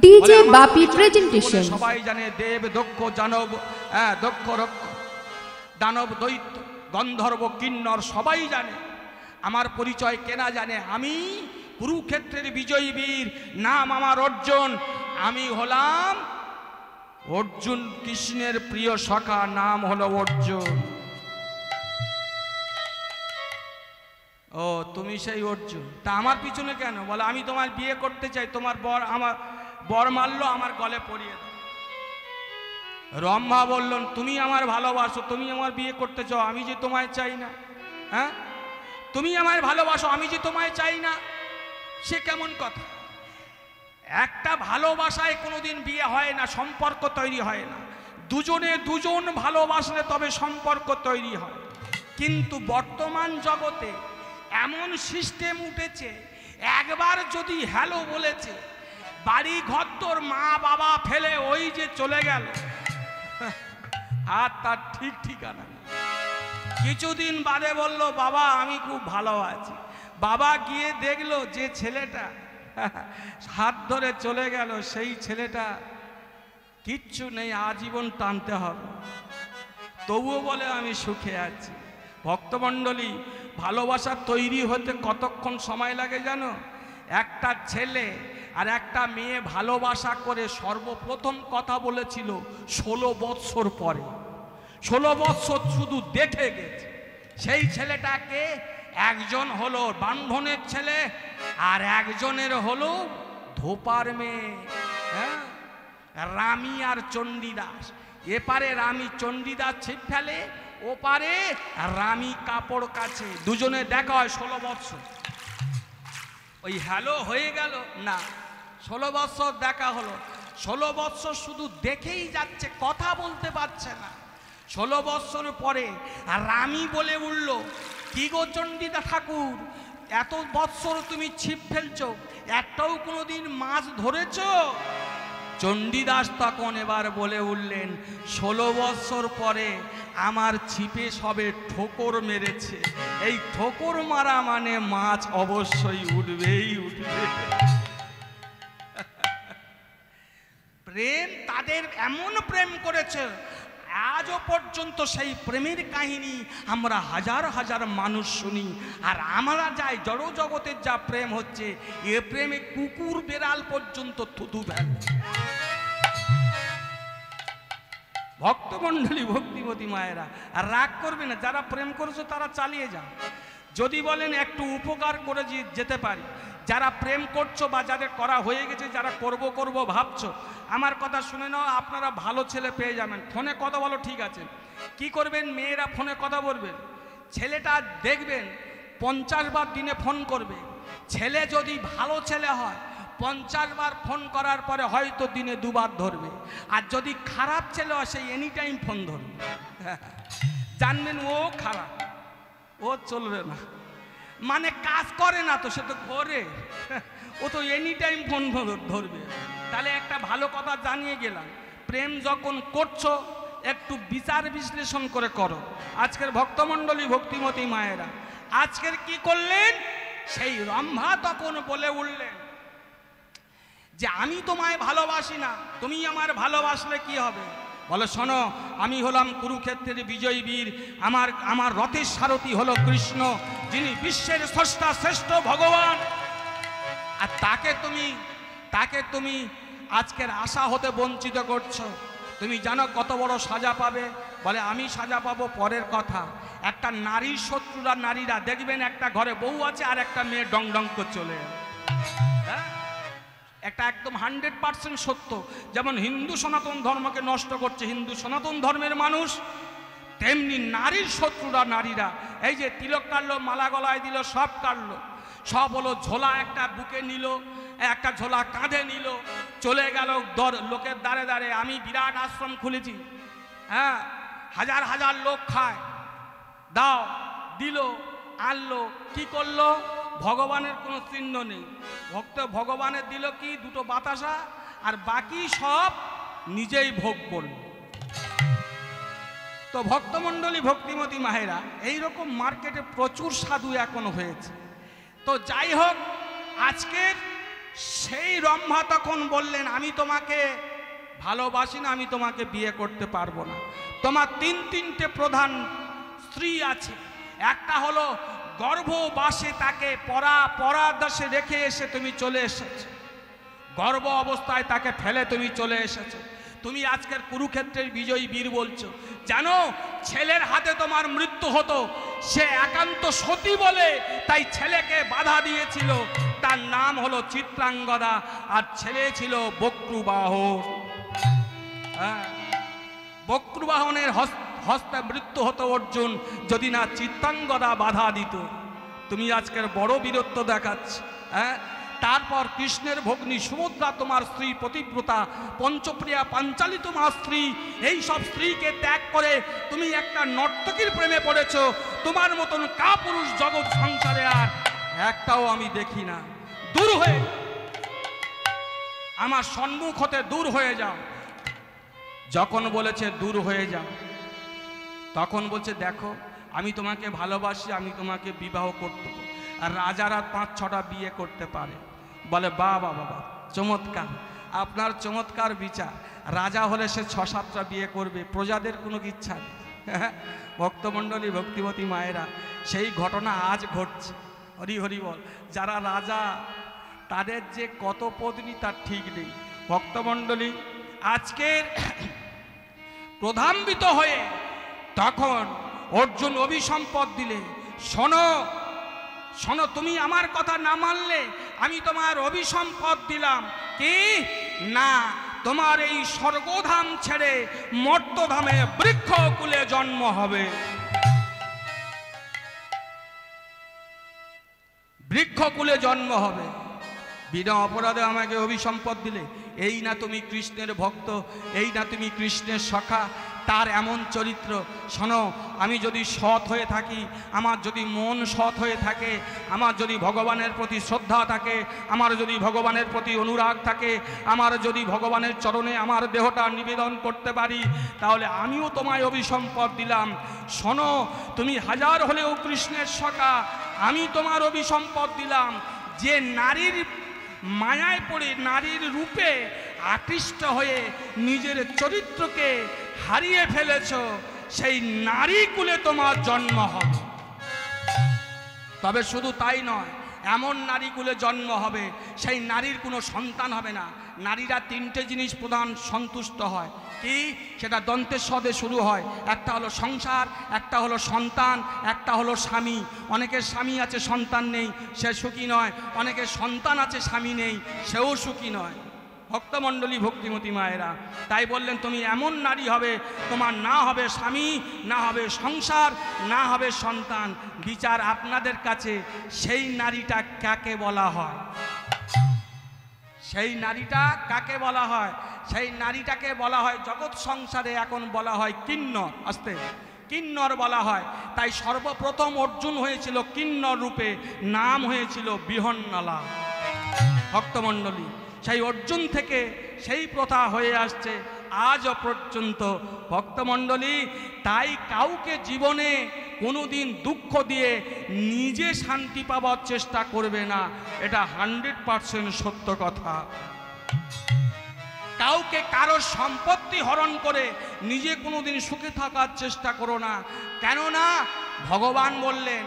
DJ বাপি presentation. সবাই জানে দেব দক্ষ জানব, দক্ষ রক্ষ দানব দৈত্য গন্ধর্ব কিন্নর সবাই জানে। আমার পরিচয় কেনা জানে, আমি কুরুক্ষেত্রের বিজয়ী বীর, নাম আমার অর্জুন। আমি হলাম অর্জুন, কৃষ্ণের প্রিয় সখা, নাম হলো অর্জুন। ও তুমি সেই অর্জুন, তা আমার পিছনে কেন? বলে আমি তোমার বিয়ে করতে চাই, তোমার বর আমার বর মারলো, আমার গলে পরিয়ে দাও। রম্ভা বললেন তুমি আমার ভালোবাসো, তুমি আমার বিয়ে করতে চাও, আমি যে তোমায় চাই না। হ্যাঁ, তুমি আমায় ভালোবাসো, আমি যে তোমায় চাই না, সে কেমন কথা? একটা ভালোবাসায় কোনোদিন বিয়ে হয় না, সম্পর্ক তৈরি হয় না। দুজনে দুজন ভালোবাসলে তবে সম্পর্ক তৈরি হয়। কিন্তু বর্তমান জগতে এমন সিস্টেম উঠেছে, একবার যদি হ্যালো বলেছে, বাড়ি ঘর তোর মা বাবা ফেলে ওই যে চলে গেল, আর তার ঠিক ঠিকানা। কিছুদিন বাদে বলল বাবা আমি খুব ভালো আছি। বাবা গিয়ে দেখলো যে ছেলেটা হাত ধরে চলে গেল, সেই ছেলেটা কিচ্ছু নেই, আজীবন টানতে হবে। তবুও বলে আমি সুখে আছি। ভক্তমণ্ডলী, ভালোবাসা তৈরি হতে কতক্ষণ সময় লাগে জানো? একটা ছেলে আর একটা মেয়ে ভালোবাসা করে সর্বপ্রথম কথা বলেছিল 16 বৎসর পরে। 16 বৎসর শুধু দেখে গেছে। সেই ছেলেটাকে একজন হলো বান্ধনের ছেলে, আর একজনের হলো ধোপার মেয়ে। হ্যাঁ, রামি আর চণ্ডীদাস। এপারে রামি চণ্ডীদাস ছিপ ফেলে, ওপারে রামি কাপড় কাছে। দুজনে দেখা হয় 16 বৎসর। ওই হ্যালো হয়ে গেল না, 16 বৎসর দেখা হলো। 16 বৎসর শুধু দেখেই যাচ্ছে, কথা বলতে পারছে না। 16 বৎসর পরে রামি বলে উঠল, কি গো চণ্ডীদা ঠাকুর, এত বৎসর তুমি ছিপ ফেলছো, একটাও কোনোদিন মাছ ধরেছ? চণ্ডীদাস তখন এবার বলে উঠলেন, 16 বৎসর পরে আমার ছিপে সবে ঠোকর মেরেছে। এই ঠোকর মারা মানে মাছ অবশ্যই উঠবেই উঠবে। প্রেম, তাদের এমন প্রেম করেছে, আজও পর্যন্ত সেই প্রেমের কাহিনী আমরা হাজার হাজার মানুষ শুনি। আর আমরা যাই জড় জগতের যা প্রেম হচ্ছে, এ প্রেমে কুকুর বেড়াল পর্যন্ত থুতু ফেলে। ভক্তমণ্ডলী, ভক্তিমতী মায়েরা, আর রাগ করবে না, যারা প্রেম করেছো তারা চালিয়ে যাও। যদি বলেন একটু উপকার করে যেতে পারি, যারা প্রেম করছো বা যাদের করা হয়ে গেছে, যারা করব ভাবছো, আমার কথা শুনে নাও, আপনারা ভালো ছেলে পেয়ে যাবেন। ফোনে কথা বলো, ঠিক আছে, কি করবেন? মেয়েরা ফোনে কথা বলবেন, ছেলেটা দেখবেন 50 বার দিনে ফোন করবে। ছেলে যদি ভালো ছেলে হয় 50 বার ফোন করার পরে হয়তো দিনে 2 বার ধরবে। আর যদি খারাপ ছেলে হয় সেই এনি টাইম ফোন ধরবে। জানবেন ও খারাপ, ও চলবে না, মানে কাজ করে না তো, সে তো করে, ও তো এনি টাইম ফোন ধরবে। তাহলে একটা ভালো কথা জানিয়ে গেলাম, প্রেম যখন করছো একটু বিচার বিশ্লেষণ করে করো। আজকের ভক্তমণ্ডলী, ভক্তিমতী মায়েরা, আজকের কি করলেন? সেই রম্ভা তখন বলে উঠলেন যে আমি তোমায় ভালোবাসি না, তুমি আমার ভালোবাসলে কি হবে? বলে শোনো, আমি হলাম কুরুক্ষেত্রের বিজয়ী বীর, আমার রথের সারথি হলো কৃষ্ণ, যিনি বিশ্বের স্রষ্টা শ্রেষ্ঠ ভগবান। আর তাকে তুমি আজকের আশা হতে বঞ্চিত করছো। তুমি জানো কত বড় সাজা পাবে? বলে আমি সাজা পাবো পরের কথা। একটা নারীর শত্রুরা, নারীরা দেখবেন একটা ঘরে বউ আছে আর একটা মেয়ে ডং ডং করে চলে, হ্যাঁ, একটা একদম 100% সত্য। যেমন হিন্দু সনাতন ধর্মকে নষ্ট করছে হিন্দু সনাতন ধর্মের মানুষ, তেমনি নারীর শত্রুরা নারীরা। এই যে তিলক কাটলো, মালা গলায় দিল, সব কাটলো, সব হলো ঝোলা একটা বুকে নিল, একটা ঝোলা কাঁধে নিল, চলে গেল লোকের দ্বারে দ্বারে। আমি বিরাট আশ্রম খুলেছি, হ্যাঁ, হাজার হাজার লোক খায়, দাও, দিল, আনলো, কি করলো? ভগবানের কোনো চিহ্ন নেই। ভগবানের দিল কি? 2টো বাতাসা, আর বাকি সব নিজেই ভোগ করল। তো ভক্তমণ্ডলী, ভক্তিমতী মায়েরা, এইরকম মার্কেটে প্রচুর সাধু এখন হয়েছে। তো যাই হোক, আজকের সেই রম্ভা তখন বললেন, আমি তোমাকে ভালোবাসি না, আমি তোমাকে বিয়ে করতে পারবো না। তোমার তিনটে প্রধান স্ত্রী আছে। একটা হলো গর্ভবাসে তাকে পরাদশে রেখে এসে তুমি চলে এসেছো, গর্ভ অবস্থায় তাকে ফেলে তুমি চলে এসেছো। তুমি আজকের কুরুক্ষেত্রের বিজয়ী বীর বলছো, জানো ছেলের হাতে তোমার মৃত্যু হতো, সে একান্ত সতী বলে তাই ছেলেকে বাধা দিয়েছিল, তার নাম হলো চিত্রাঙ্গদা, আর ছেলে ছিল বক্রুবাহন। হ্যাঁ, বক্রুবাহনের হস্তে মৃত্যু হতো অর্জুন, যদি না চিত্রাঙ্গদা বাধা দিত। তুমি আজকের বড় বীরত্ব দেখাচ্ছ। হ্যাঁ, তারপর কৃষ্ণের ভগ্নী সুভদ্রা তোমার স্ত্রী, পতিব্রতা পঞ্চপ্রিয়া পাঞ্চালী তোমার স্ত্রী। এই সব স্ত্রীকে ত্যাগ করে তুমি একটা নর্তকীর প্রেমে পড়েছ। তোমার মতন কাপুরুষ জগৎ সংসারে আর একটাও আমি দেখি না। দূর হয়ে আমার সম্মুখ হতে দূর হয়ে যাও। যখন বলেছে দূর হয়ে যাও, তখন বলছে, দেখো আমি তোমাকে ভালোবাসি, আমি তোমাকে বিবাহ করতে। আর রাজারা 5-6টা বিয়ে করতে পারে। বলে বাবা বাবা, চমৎকার, আপনার চমৎকার বিচার। রাজা হলে সে 6-7টা বিয়ে করবে, প্রজাদের কোনো ইচ্ছা নেই। ভক্তমণ্ডলী, ভক্তিবতী মায়েরা, সেই ঘটনা আজ ঘটছে। হরি হরি বল। যারা রাজা তাদের যে কত পত্নী তার ঠিক নেই। ভক্তমণ্ডলী, আজকের প্রধানবিত হয়ে তখন অর্জুন অভিসম্পদ দিলে, শোনো শোনো, তুমি আমার কথা না মানলে আমি তোমার অভিসম্পদ দিলাম। কি না, তোমার এই স্বর্গধাম ছেড়ে মর্তধামে বৃক্ষকুলে জন্ম হবে। বৃক্ষকুলে জন্ম হবে। বিনা অপরাধে আমাকে অভিসম্পদ দিলে। এই না তুমি কৃষ্ণের ভক্ত, এই না তুমি কৃষ্ণের সখা। তার এমন চরিত্র। শোনো, আমি যদি সৎ হয়ে থাকি, আমার যদি মন সৎ হয়ে থাকে, আমার যদি ভগবানের প্রতি শ্রদ্ধা থাকে, আমার যদি ভগবানের প্রতি অনুরাগ থাকে, আমার যদি ভগবানের চরণে আমার দেহটা নিবেদন করতে পারি, তাহলে আমিও তোমায় অভিসম্পদ দিলাম। শোনো, তুমি হাজার হলেও কৃষ্ণের সখা, আমি তোমার অভিসম্পদ দিলাম। যে নারীর মায়ায় পড়ে, নারীর রূপে আকৃষ্ট হয়ে নিজের চরিত্রকে হারিয়ে ফেলেছ, সেই নারী কুলে তোমার জন্ম হবে। তবে শুধু তাই নয়, এমন নারী কুলে জন্ম হবে, সেই নারীর কোনো সন্তান হবে না। নারীরা 3টে জিনিস প্রধান সন্তুষ্ট হয়। কি? সেটা দন্তের সদে শুরু হয়। একটা হলো সংসার, একটা হলো সন্তান, একটা হলো স্বামী। অনেকের স্বামী আছে, সন্তান নেই, সে সুখী নয়। অনেকের সন্তান আছে, স্বামী নেই, সেও সুখী নয়। ভক্তমণ্ডলী, ভক্তিমতী মায়েরা, তাই বললেন তুমি এমন নারী হবে, তোমার না হবে স্বামী, না হবে সংসার, না হবে সন্তান। বিচার আপনাদের কাছে, সেই নারীটা কাকে বলা হয়? সেই নারীটা কাকে বলা হয়? সেই নারীটাকে বলা হয় জগৎ সংসারে এখন বলা হয় কিন্নর। আস্তে, কিন্নর বলা হয়। তাই সর্বপ্রথম অর্জুন হয়েছিল কিন্নর রূপে, নাম হয়েছিল বৃহন্নলা। ভক্তমণ্ডলী, সেই অর্জুন থেকে সেই প্রথা হয়ে আসছে আজও পর্যন্ত। ভক্তমণ্ডলী, তাই কাউকে জীবনে কোনোদিন দুঃখ দিয়ে নিজে শান্তি পাওয়ার চেষ্টা করবে না, এটা 100% সত্য কথা। কাউকে কারো সম্পত্তি হরণ করে নিজে কোনোদিন সুখে থাকার চেষ্টা করো না। কেননা ভগবান বললেন,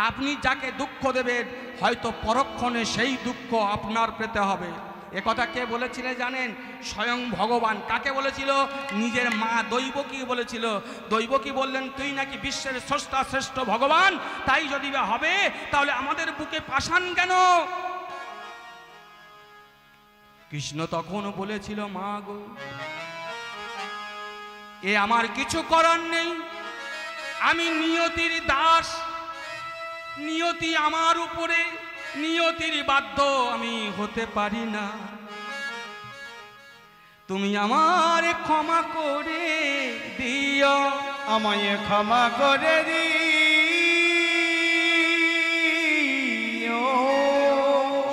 আপনি যাকে দুঃখ দেবেন হয়তো পরক্ষণে সেই দুঃখ আপনার পেতে হবে। এ কথা কে বলেছিলেন জানেন? স্বয়ং ভগবান। কাকে বলেছিল? নিজের মা দৈবকী বলেছিল। দৈবকী বললেন, তুই নাকি বিশ্বের স্রষ্টা শ্রেষ্ঠ ভগবান, তাই যদি বা হবে তাহলে আমাদের বুকে পাষাণ কেন? কৃষ্ণ তখন বলেছিল, মা গো, এ আমার কিছু করার নেই, আমি নিয়তির দাস, নিয়তি আমার উপরে, নিয়তির বাধ্য আমি হতে পারি না। তুমি আমার ক্ষমা করে দিও, আমায় ক্ষমা করে দিও।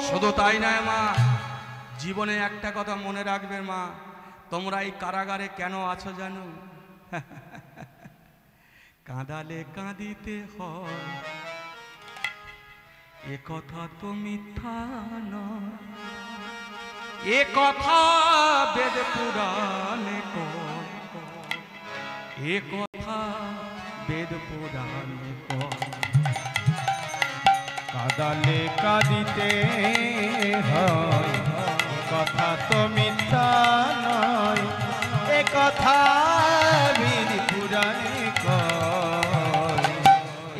শুধু তাই নয় মা, জীবনে একটা কথা মনে রাখবে মা, তোমরা এই কারাগারে কেন আছো জানো? কাঁদালে কাঁদিতে হয়, এ কথা তো মিথ্যা নয়। এ কথা বেদ পুরাণে কয়, এ কথা বেদ পুরাণে কয়। কাদালে কাঁদিতে হয়, কথা তো মিথ্যা নয়, এ কথা বেদ পুরাণে কয়,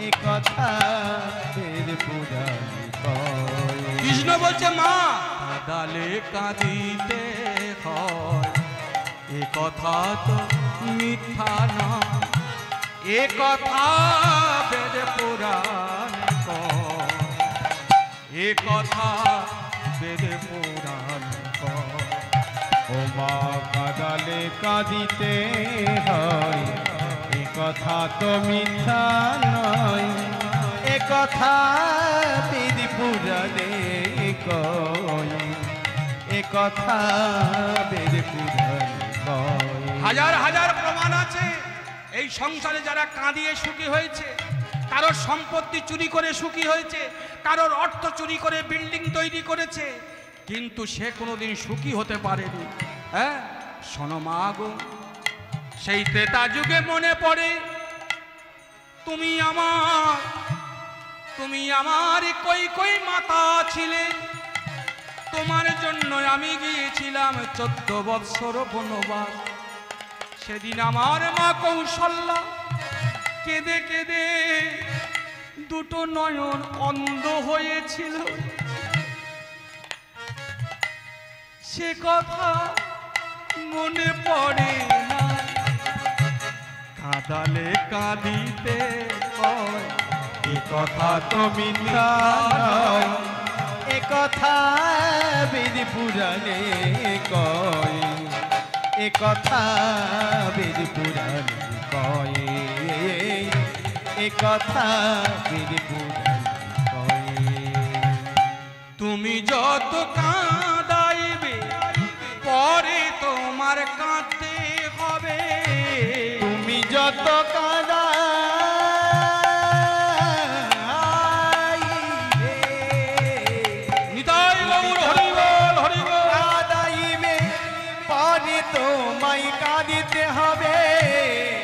এ কথা বেদ পুরাণে কয়। কৃষ্ণ বলছে মা কাদালে কাঁদিতে হয়, এ কথা তো মিথ্যা নয়, এ কথা বেদ পুরাণে কয়, এ কথা বেদ পুরাণে কয়। ও মা কাদালে কাঁদিতে হয়, এ কথা তো মিথ্যা নয়, এ কথা বেদ পুরাণে কয়, এ কথা বেদ পুরাণে কয়। হাজার হাজার প্রমাণ আছে এই সংসারে যারা কাঁদিয়ে সুখী হয়েছে, কারোর সম্পত্তি চুরি করে সুখী হয়েছে, কারোর অর্থ চুরি করে বিল্ডিং তৈরি করেছে, কিন্তু সে কোনোদিন সুখী হতে পারেনি। হ্যাঁ শোনো মা গো, সেই ত্রেতা যুগে মনে পড়ে তুমি আমার কই কই মাতা ছিলে, তোমার জন্য আমি গিয়েছিলাম 14 বৎসর বনবাস। সেদিন আমার মা কৌশল্যা কেঁদে কেঁদে দুটো নয়ন অন্ধ হয়েছিল, সে কথা মনে পড়ে না। কাঁদালে কাঁদিতে হয়, এ কথা তো মিথ্যা নয়, এ কথা বেদ পুরাণে কয়, এ কথা বেদ পুরাণে কয়, এ কথা বেদ পুরাণে কয়। তুমি যত কাঁদাইবে পরে তোমার কাঁদতে হবে, তুমি যত নিতাই গৌর হরি বল হরি বল। কাঁদাইবে পরে তোমায় কাঁদিতে হবে,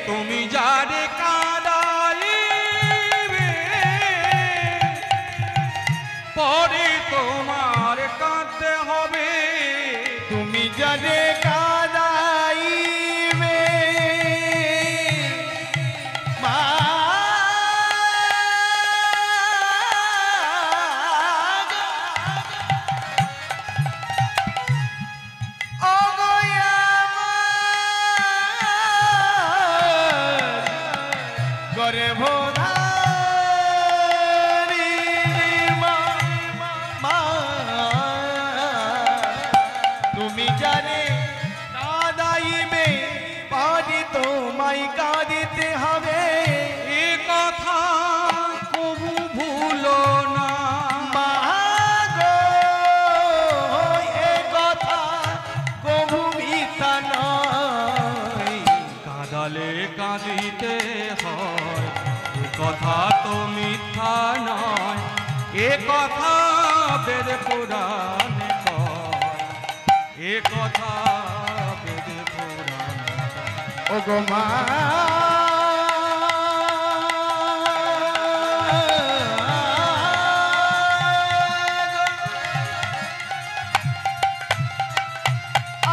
তুমি যারে কাঁদাইবে পরে তোমার কাঁদতে হবে, তুমি যারে কাঁদাইবে মা ও গো আমার গর্ভধারিণী মা, মা তুমি জানে কাঁদাইবে পরে তোমায় কাঁদিতে হবে, এ কথা কবু ভুলো না। মা গো এ কথা কবু মিথ্যা নয়, কাঁদালে কাঁদিতে হয়, এ কথা তো মিথ্যা নয়, এ কথা বেদ পুরাণে কয়, এ কথা বেদ পুরাণে কয়। ও গো মা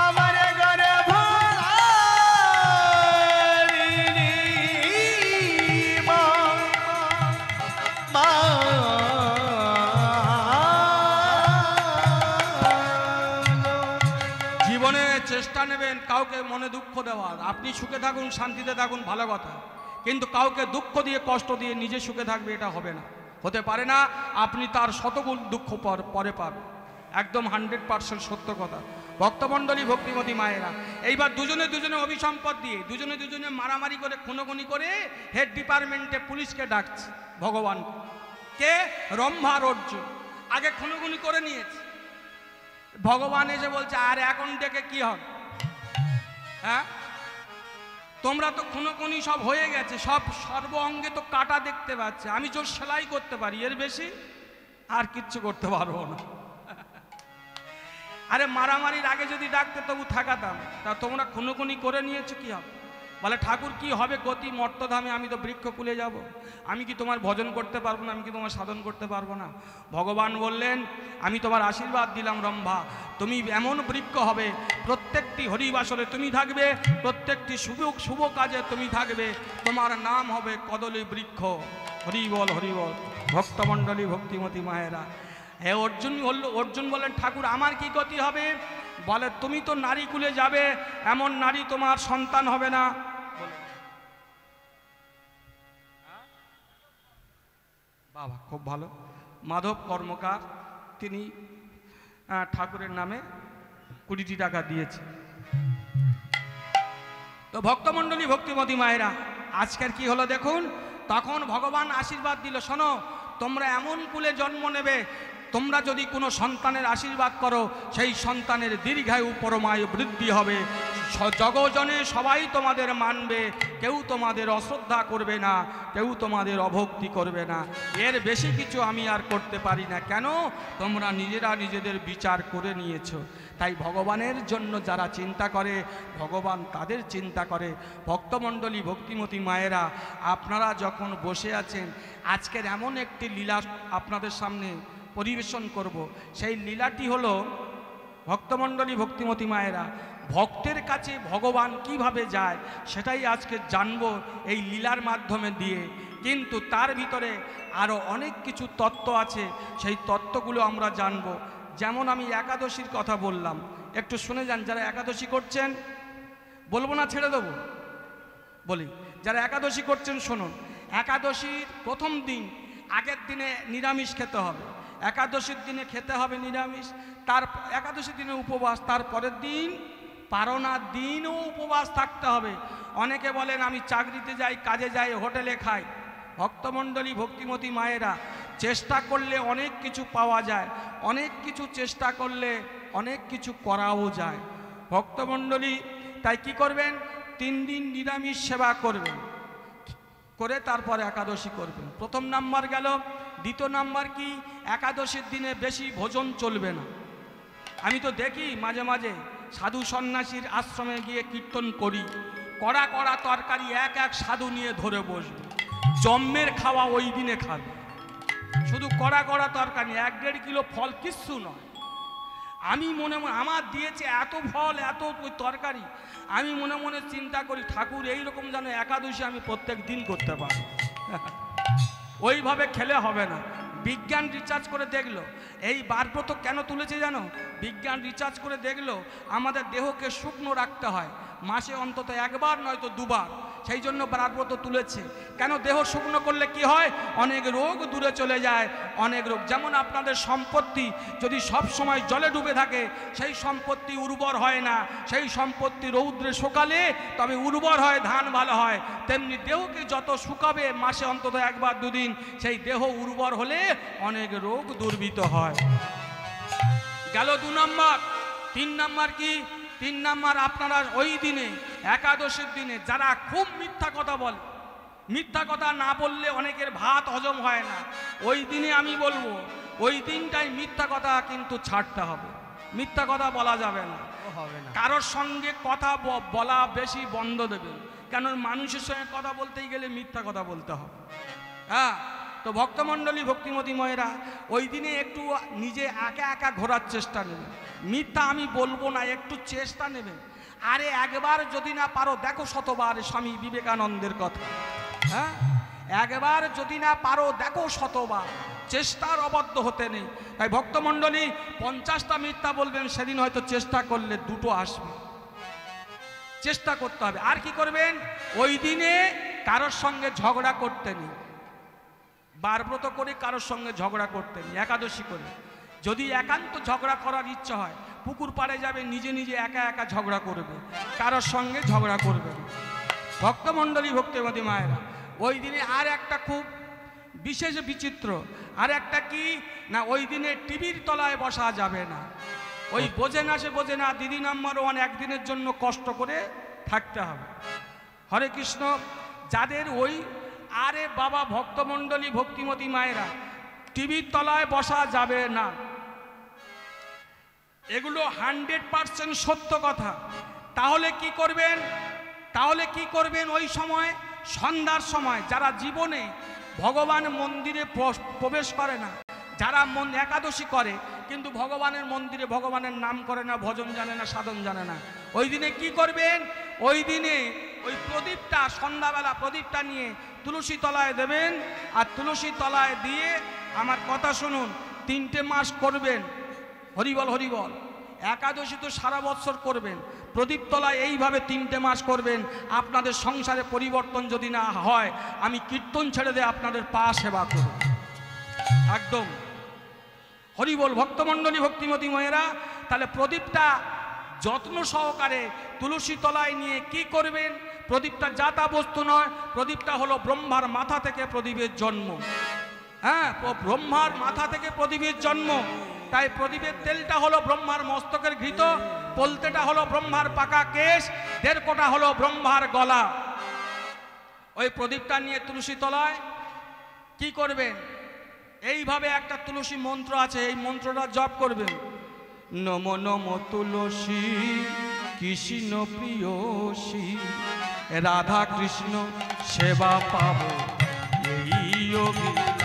আমার গর্ভধারিণী মা, মা জীবনে চেষ্টা নেবেন কাউকে মনে দুঃখ দেওয়ার। আপনি সুখে থাকুন, শান্তিতে থাকুন, ভালো কথা, কিন্তু কাউকে দুঃখ দিয়ে কষ্ট দিয়ে নিজে সুখে থাকবে এটা হবে না, হতে পারে না। আপনি তার শতগুণ দুঃখ পরে পাবেন, একদম 100% সত্য কথা। ভক্তমণ্ডলী, ভক্তিমতী মায়েরা, এইবার দুজনে দুজনে অভিসম্পদ দিয়ে দুজনে দুজনে মারামারি করে খুনোখুনি করে হেড ডিপার্টমেন্টে পুলিশকে ডাকছে ভগবান। কে? রম্ভা আর অর্জুন আগে খুনোখুনি করে নিয়েছে। ভগবান এসে বলছে আর এখন ডেকে কি হবে? হ্যাঁ তোমরা তো খুনোখুনি সব হয়ে গেছে, সব সর্ব অঙ্গে তো কাটা দেখতে পাচ্ছে, আমি জোর সেলাই করতে পারি, এর বেশি আর কিচ্ছু করতে পারবো না। আরে মারামারির আগে যদি ডাকতে তবু থাকাতাম, তা তোমরা খুনোখুনি করে নিয়েছো, কি হবে? বলে ঠাকুর কি হবে গতি মর্তধামে, আমি তো বৃক্ষকুলে যাব, আমি কি তোমার ভজন করতে পারবো না, আমি কি তোমার সাধন করতে পারবো না? ভগবান বললেন আমি তোমার আশীর্বাদ দিলাম রম্ভা, তুমি এমন বৃক্ষ হবে, প্রত্যেকটি হরিবাসরে তুমি থাকবে, প্রত্যেকটি শুভ কাজে তুমি থাকবে, তোমার নাম হবে কদলী বৃক্ষ। হরি বল হরি বল। ভক্তমণ্ডলী ভক্তিমতী মায়েরা, হে অর্জুন বলেন ঠাকুর আমার কি গতি হবে? বলে তুমি তো নারী কুলে যাবে, এমন নারী তোমার সন্তান হবে না। বাবা খুব ভালো। মাধব কর্মকার তিনি ঠাকুরের নামে 20 টাকা দিয়েছে। তো ভক্তমণ্ডলী ভক্তিমতী মায়েরা, আজকের কি হলো দেখুন, তখন ভগবান আশীর্বাদ দিল, শোনো তোমরা এমন কুলে জন্ম নেবে, তোমরা যদি কোনো সন্তানের আশীর্বাদ করো সেই সন্তানের দীর্ঘায়ু পরমায়ু বৃদ্ধি হবে, জগজনে সবাই তোমাদের মানবে, কেউ তোমাদের অশ্রদ্ধা করবে না, কেউ তোমাদের অভক্তি করবে না। এর বেশি কিছু আমি আর করতে পারি না। কেন? তোমরা নিজেরা নিজেদের বিচার করে নিয়েছো। তাই ভগবানের জন্য যারা চিন্তা করে ভগবান তাদের চিন্তা করে। ভক্তমণ্ডলী ভক্তিমতী মায়েরা, আপনারা যখন বসে আছেন, আজকের এমন একটি লীলা আপনাদের সামনে পরিবেশন করব। সেই লীলাটি হলো, ভক্তমণ্ডলী ভক্তিমতী মায়েরা, ভক্তের কাছে ভগবান কিভাবে যায় সেটাই আজকে জানব এই লীলার মাধ্যমে দিয়ে। কিন্তু তার ভিতরে আরও অনেক কিছু তত্ত্ব আছে, সেই তত্ত্বগুলো আমরা জানব। যেমন আমি একাদশীর কথা বললাম, একটু শুনে যান। যারা একাদশী করছেন, বলবো না ছেড়ে দেবো, বলি যারা একাদশী করছেন শুনুন। একাদশীর প্রথম দিন, আগের দিনে নিরামিষ খেতে হবে, একাদশীর দিনে খেতে হবে নিরামিষ, তার একাদশীর দিনে উপবাস, তার পরের দিন পারণার দিনও উপবাস থাকতে হবে। অনেকে বলেন আমি চাকরিতে যাই, কাজে যাই, হোটেলে খাই। ভক্তমণ্ডলী ভক্তিমতী মায়েরা, চেষ্টা করলে অনেক কিছু পাওয়া যায়, অনেক কিছু চেষ্টা করলে অনেক কিছু করাও যায়। ভক্তমণ্ডলী তাই কি করবেন? 3 দিন নিরামিষ সেবা করবেন, করে তারপরে একাদশী করবেন। প্রথম নাম্বার গেল। দ্বিতীয় নাম্বার কি? একাদশীর দিনে বেশি ভোজন চলবে না। আমি তো দেখি মাঝে মাঝে সাধু সন্ন্যাসীর আশ্রমে গিয়ে কীর্তন করি, কড়া কড়া তরকারি এক এক সাধু নিয়ে ধরে বসবে, জম্মের খাওয়া ওই দিনে খাবে, শুধু কড়া কড়া তরকারি, 1-1.5 কিলো ফল, কিচ্ছু নয়। আমি মনে মনে, আমার দিয়েছে এত ফল, এত ওই তরকারি, আমি মনে মনে চিন্তা করি ঠাকুর এইরকম যেন একাদশী আমি প্রত্যেক দিন করতে পারি। ওইভাবে খেলে হবে না। বিজ্ঞান রিসার্চ করে দেখলো, এই বারব্রত কেন তুলেছে জানো? বিজ্ঞান রিসার্চ করে দেখলো আমাদের দেহকে শুকনো রাখতে হয়, মাসে অন্তত 1 বার নয়তো 2 বার, সেই জন্য বারব্রত তুলেছে। কেন? দেহ শুকনো করলে কি হয়? অনেক রোগ দূরে চলে যায়, অনেক রোগ। যেমন আপনাদের সম্পত্তি যদি সব সময় জলে ডুবে থাকে, সেই সম্পত্তি উর্বর হয় না, সেই সম্পত্তি রৌদ্রে শুকালে তবে উর্বর হয়, ধান ভালো হয়। তেমনি দেহকে যত শুকাবে মাসে অন্তত 1 বার 2 দিন, সেই দেহ উর্বর হলে অনেক রোগ দূরীভূত হয়। গেল 2 নম্বর। 3 নম্বর কি? 3 নম্বর আপনারা ওই দিনে, একাদশীর দিনে যারা খুব মিথ্যা কথা বলে, মিথ্যা কথা না বললে অনেকের ভাত হজম হয় না, ওই দিনে আমি বলবো ওই দিনটাই মিথ্যা কথা কিন্তু ছাড়তে হবে। মিথ্যা কথা বলা যাবে না, কারোর সঙ্গে কথা বলা বেশি বন্ধ দেবেন। কেন? মানুষের সঙ্গে কথা বলতেই গেলে মিথ্যা কথা বলতে হবে। হ্যাঁ, তো ভক্তমণ্ডলী ভক্তিমতী মায়েরা, ওই দিনে একটু নিজে একা একা ঘোরার চেষ্টা নেবেন। মিথ্যা আমি বলবো না, একটু চেষ্টা নেবেন। আরে একবার যদি না পারো দেখো 100বার, স্বামী বিবেকানন্দের কথা। হ্যাঁ, একবার যদি না পারো দেখো 100বার, চেষ্টার অবদ্ধ হতে নেই। তাই ভক্তমণ্ডলী 50টা মিথ্যা বলবেন, সেদিন হয়তো চেষ্টা করলে 2টো আসবে। চেষ্টা করতে হবে। আর কি করবেন? ওই দিনে কারোর সঙ্গে ঝগড়া করতে নেই। বারব্রত করে কারোর সঙ্গে ঝগড়া করতে নেই। একাদশী করে যদি একান্ত ঝগড়া করার ইচ্ছা হয়, পুকুর পাড়ে যাবে, নিজে নিজে একা একা ঝগড়া করবে, কারোর সঙ্গে ঝগড়া করবে। ভক্তমণ্ডলী ভক্তিমতী মায়েরা, ওই দিনে আর একটা খুব বিশেষ বিচিত্র আর একটা কি না, ওই দিনে টিভির তলায় বসা যাবে না। ওই বোঝে না, সে বোঝে না, দিদি নাম্বার 1 একদিনের জন্য কষ্ট করে থাকতে হবে। হরে কৃষ্ণ। যাদের ওই, আরে বাবা ভক্তমণ্ডলী ভক্তিমতী মায়েরা, টিভির তলায় বসা যাবে না। এগুলো 100% সত্য কথা। তাহলে কি করবেন? তাহলে কি করবেন? ওই সময় সন্ধ্যার সময় যারা জীবনে ভগবান মন্দিরে প্রবেশ করে না, যারা একাদশী করে কিন্তু ভগবানের মন্দিরে ভগবানের নাম করে না, ভজন জানে না, সাধন জানে না, ওই দিনে কি করবেন? ওই দিনে ওই প্রদীপটা, সন্ধ্যাবেলা প্রদীপটা নিয়ে তুলসী তলায় দেবেন। আর তুলসী তলায় দিয়ে আমার কথা শুনুন, 3টে মাস করবেন। হরিবল হরিবল। একাদশী তো সারা বৎসর করবেন, প্রদীপ তলায় এইভাবে 3টে মাস করবেন। আপনাদের সংসারে পরিবর্তন যদি না হয়, আমি কীর্তন ছেড়ে দিয়ে আপনাদের পা সেবা করব একদম। হরিবল। ভক্তমণ্ডলী, ভক্তিমতী মায়েরা, তাহলে প্রদীপটা যত্ন সহকারে তুলসী তলায় নিয়ে কি করবেন? প্রদীপটা যাতা বস্তু নয়, প্রদীপটা হলো ব্রহ্মার মাথা থেকে প্রদীপের জন্ম। হ্যাঁ, ব্রহ্মার মাথা থেকে প্রদীপের জন্ম। তাই প্রদীপের তেলটা হলো ব্রহ্মার মস্তকের ঘৃত, পলতেটা হলো ব্রহ্মার পাকা কেশ, 1.5 কোটা হলো ব্রহ্মার গলা। ওই প্রদীপটা নিয়ে তুলসী তলায় কি করবেন? এইভাবে একটা তুলসী মন্ত্র আছে, এই মন্ত্রটা জপ করবেন। নম নম তুলসী কৃষ্ণ প্রিয়সী, রাধা কৃষ্ণ সেবা পাবো এই অভিলাষ।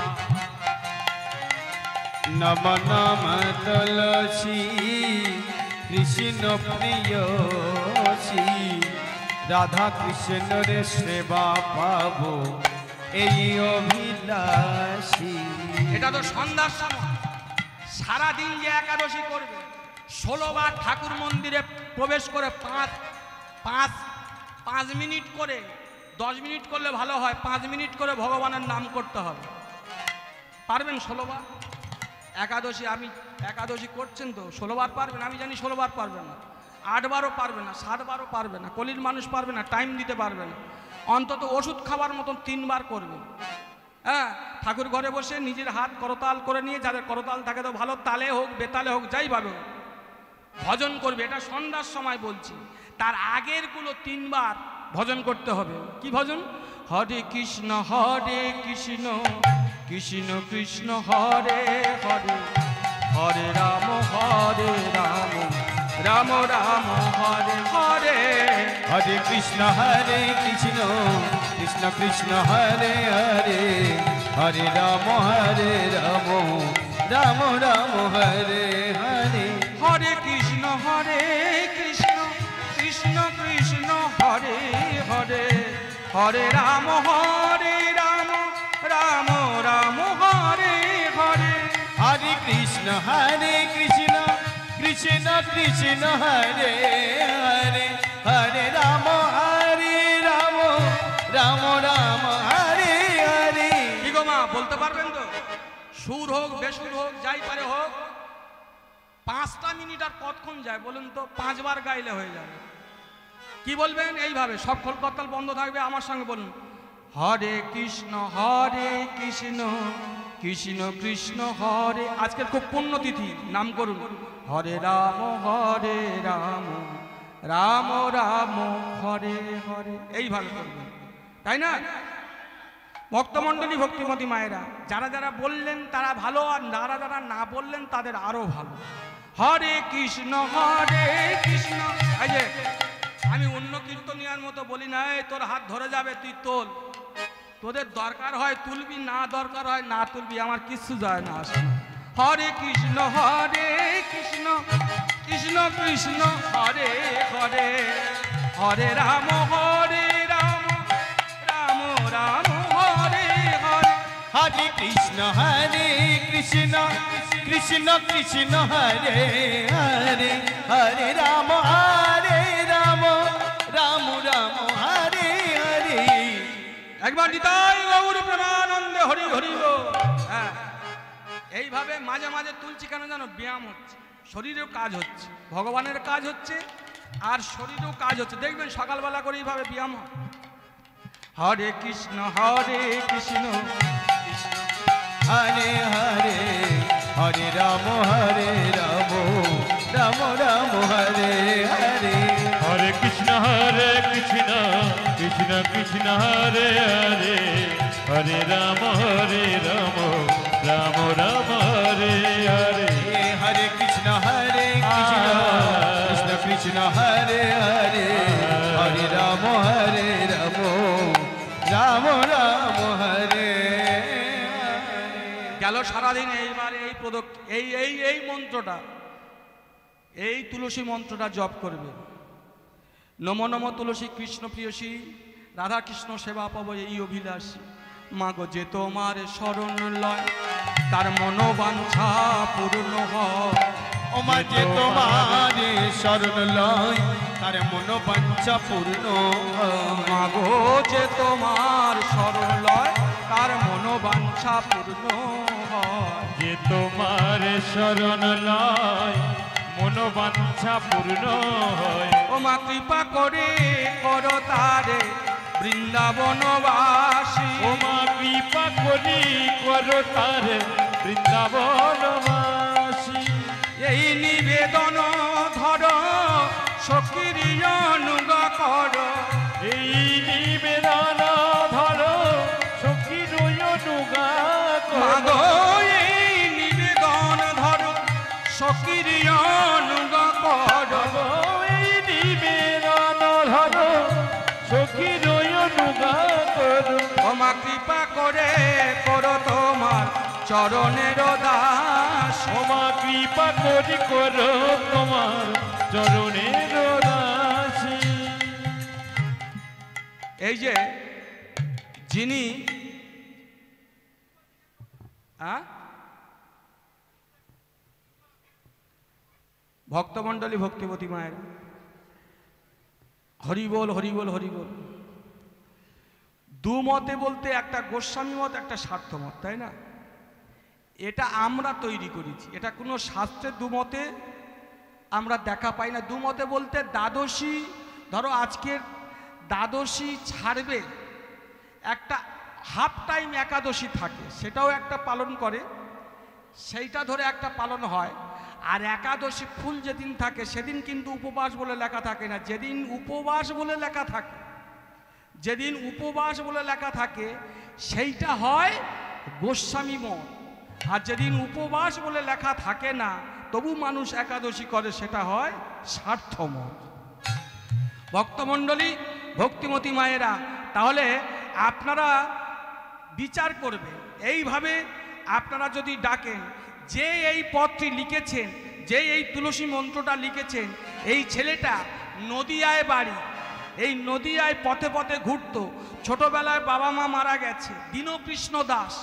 নম নম তুলসী কৃষ্ণ প্রিয়সী, রাধা কৃষ্ণের সেবা পাবো এই অভিলাষী। এটা তো সন্ধ্যার সময়। সারাদিন যে একাদশী করবে, 16 বার ঠাকুর মন্দিরে প্রবেশ করে 5 মিনিট করে, 10 মিনিট করলে ভালো হয়, 5 মিনিট করে ভগবানের নাম করতে হবে। পারবেন 16 বার? একাদশী, আমি একাদশী করছেন তো 16 বার পারবেন? আমি জানি 16 বার পারবেন না, 8 বারও পারবে না, 7 বারও পারবে না, কলির মানুষ পারবে না, টাইম দিতে পারবে না। অন্তত ওষুধ খাবার মতন 3 বার করবেন। হ্যাঁ, ঠাকুর ঘরে বসে নিজের হাত করতাল করে নিয়ে, যাদের করতাল থাকে তো ভালো, তালে হোক বেতালে হোক যাই ভাবে ভজন করবে। এটা সন্ধ্যার সময় বলছি। তার আগেরগুলো 3 বার ভজন করতে হবে। কি ভজন? হরে কৃষ্ণ কৃষ্ণ কৃষ্ণ হরে হরে, হরে রাম রাম রাম হরে হরে। হরে কৃষ্ণ কৃষ্ণ কৃষ্ণ হরে হরে, হরে রাম রাম রাম হরে হরে। হরে কৃষ্ণ কৃষ্ণ কৃষ্ণ হরে হরে, হরে রাম রাম রাম হরে হরে। হরে কৃষ্ণ কৃষ্ণ কৃষ্ণ হরে হরে, হরে রাম রাম রাম হরে হরে। কি গো মা, বলতে পারবেন তো? সুর হোক বেসুর হোক যাই পারে হোক, 5টা মিনিট আর কতক্ষণ যায় বলুন তো? 5 বার গাইলে হয়ে যাবে। কি বলবেন? এইভাবে সব খোল করতাল বন্ধ থাকবে, আমার সঙ্গে বলুন। হরে কৃষ্ণ কৃষ্ণ কৃষ্ণ হরে। আজকের খুব পুণ্যতিথি, নাম করুন হরে রাম রাম রাম হরে হরে। এইভাবে করবেন, তাই না? ভক্তমণ্ডলী, ভক্তিমতী মায়েরা, যারা যারা বললেন তারা ভালো, আর যারা যারা না বললেন তাদের আরো ভালো। হরে কৃষ্ণ কৃষ্ণ। এই যে আমি অন্য কীর্তনিয়ার মতো বলি না, এই তোর হাত ধরে যাবে তুই তোল, তোদের দরকার হয় তুলবি, না দরকার হয় না তুলবি, আমার কিচ্ছু যায় না আসে না। হরে কৃষ্ণ কৃষ্ণ কৃষ্ণ হরে হরে, হরে রাম রাম রাম হরে হরে। হরে কৃষ্ণ কৃষ্ণ কৃষ্ণ হরে হরে, হরে রাম রাম রাম হরে হরে। একবার নিতাই গৌর প্রেমানন্দে হরি হরি বল। হ্যাঁ, এইভাবে মাঝে মাঝে তুলছি কেন জানো? ব্যায়াম হচ্ছে, শরীরেও কাজ হচ্ছে, ভগবানের কাজ হচ্ছে আর শরীরেও কাজ হচ্ছে। দেখবেন সকালবেলা করে এইভাবে ব্যায়াম হয়। হরে কৃষ্ণ কৃষ্ণ হরে হরে, হরে রাম রাম রাম হরে হরে। হরে কৃষ্ণ কৃষ্ণ কৃষ্ণ হরে হরে, হরে রাম রাম রাম হরে হরে। হরে কৃষ্ণ কৃষ্ণ হরে হরে হরে রাম রাম রাম হরে গেল সারাদিন। এইবার এই মন্ত্রটা, এই তুলসী মন্ত্রটা জপ করবে। নম নম তুলসী কৃষ্ণ প্রিয়সী, রাধা কৃষ্ণ সেবা পাবো এই অভিলাষী। মাগো যে তোমার শরণ লয়, তার মনোবাঞ্ছা পূর্ণ হয়। ও মা যে তোমার শরণ লয়, তার মনোবাঞ্ছা পূর্ণ হয়। মাগো যে তোমার শরণ লয়, তার মনোবাঞ্ছা পূর্ণ হয়। যে তোমার শরণ লয়, মনোবাঞ্ছা পূর্ণ হয়। ও মা কৃপা করে করো তারে বৃন্দাবনবাসী। ও মা কৃপা করি করো তার বৃন্দাবনবাসী। এই নিবেদন ধরো সখীর অনুগ করো। এই নিবেদন ধরো সখীর অনুগা মাগো করো। এই নিবেদন ধরো সখীর অনুগ করো। এই নিবেদন ধরো সখীর অনুগা করো। ও মা কৃপা করে করো তোমার চরণের দাস। ও মা কৃপা করি করো তোমার চরণের দাসী। এই যে যিনি ভক্তমণ্ডলী ভক্তিবতী মায়ের হরিবোল হরিবোল হরিবোল। দুমতে বলতে একটা গোস্বামী মত, একটা স্বার্থ মত, তাই না? এটা আমরা তৈরি করেছি, এটা কোনো শাস্ত্রের দুমতে আমরা দেখা পাই না। দুমতে বলতে দ্বাদশী, ধরো আজকের দ্বাদশী ছাড়বে, একটা হাফ টাইম একাদশী থাকে, সেটাও একটা পালন করে, সেইটা ধরে একটা পালন হয়। আর একাদশী ফুল যেদিন থাকে সেদিন কিন্তু উপবাস বলে লেখা থাকে না। যেদিন উপবাস বলে লেখা থাকে, যেদিন উপবাস বলে লেখা থাকে সেইটা হয় গোস্বামী মত। আর যেদিন উপবাস বলে লেখা থাকে না তবু মানুষ একাদশী করে, সেটা হয় স্বার্থ মত। ভক্তমণ্ডলী ভক্তিমতী মায়েরা, তাহলে আপনারা বিচার করবেন। এইভাবে আপনারা যদি ডাকেন, যে এই পত্রটি লিখেছেন, যে এই তুলসী মন্ত্রটা লিখেছেন, এই ছেলেটা নদিয়ায় বাড়ি, এই নদিয়ায় পথে পথে ঘুরতো। ছোটবেলায় বাবা মা মারা গেছে। দীনকৃষ্ণ দাস,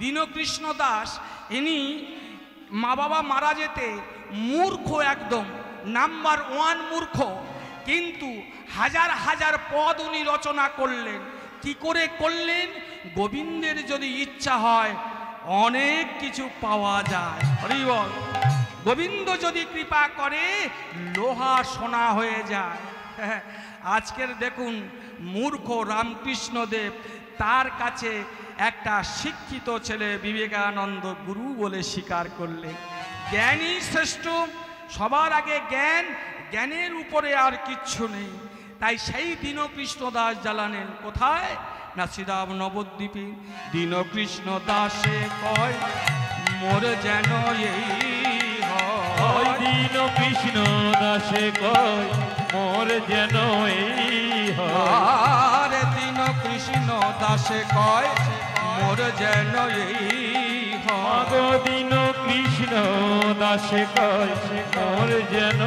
দীনকৃষ্ণ দাস ইনি মা বাবা মারা যেতে মূর্খ, একদম নাম্বার 1 মূর্খ, কিন্তু হাজার হাজার পদ উনি রচনা করলেন। কি করে করলেন? গোবিন্দের যদি ইচ্ছা হয় অনেক কিছু পাওয়া যায়। হরি বল। গোবিন্দ যদি কৃপা করে লোহা সোনা হয়ে যায়। আজকের দেখুন মূর্খ রামকৃষ্ণদেব, তার কাছে একটা শিক্ষিত ছেলে বিবেকানন্দ গুরু বলে স্বীকার করলেন। জ্ঞানই শ্রেষ্ঠ, সবার আগে জ্ঞান, জ্ঞানের উপরে আর কিচ্ছু নেই। তাই সেই দীনকৃষ্ণ দাস জ্বালানেন কোথায় না শ্রীরাম নবদ্বীপে। দীনকৃষ্ণ দাসে কয় মোর যেন এই হয়। দীনকৃষ্ণ দাসে কয় মোর যেন এই হয়। আর দীনকৃষ্ণ দাসে কয় মোর যেন এই হয়। গো দীনকৃষ্ণ দাসে কয় মোর যেন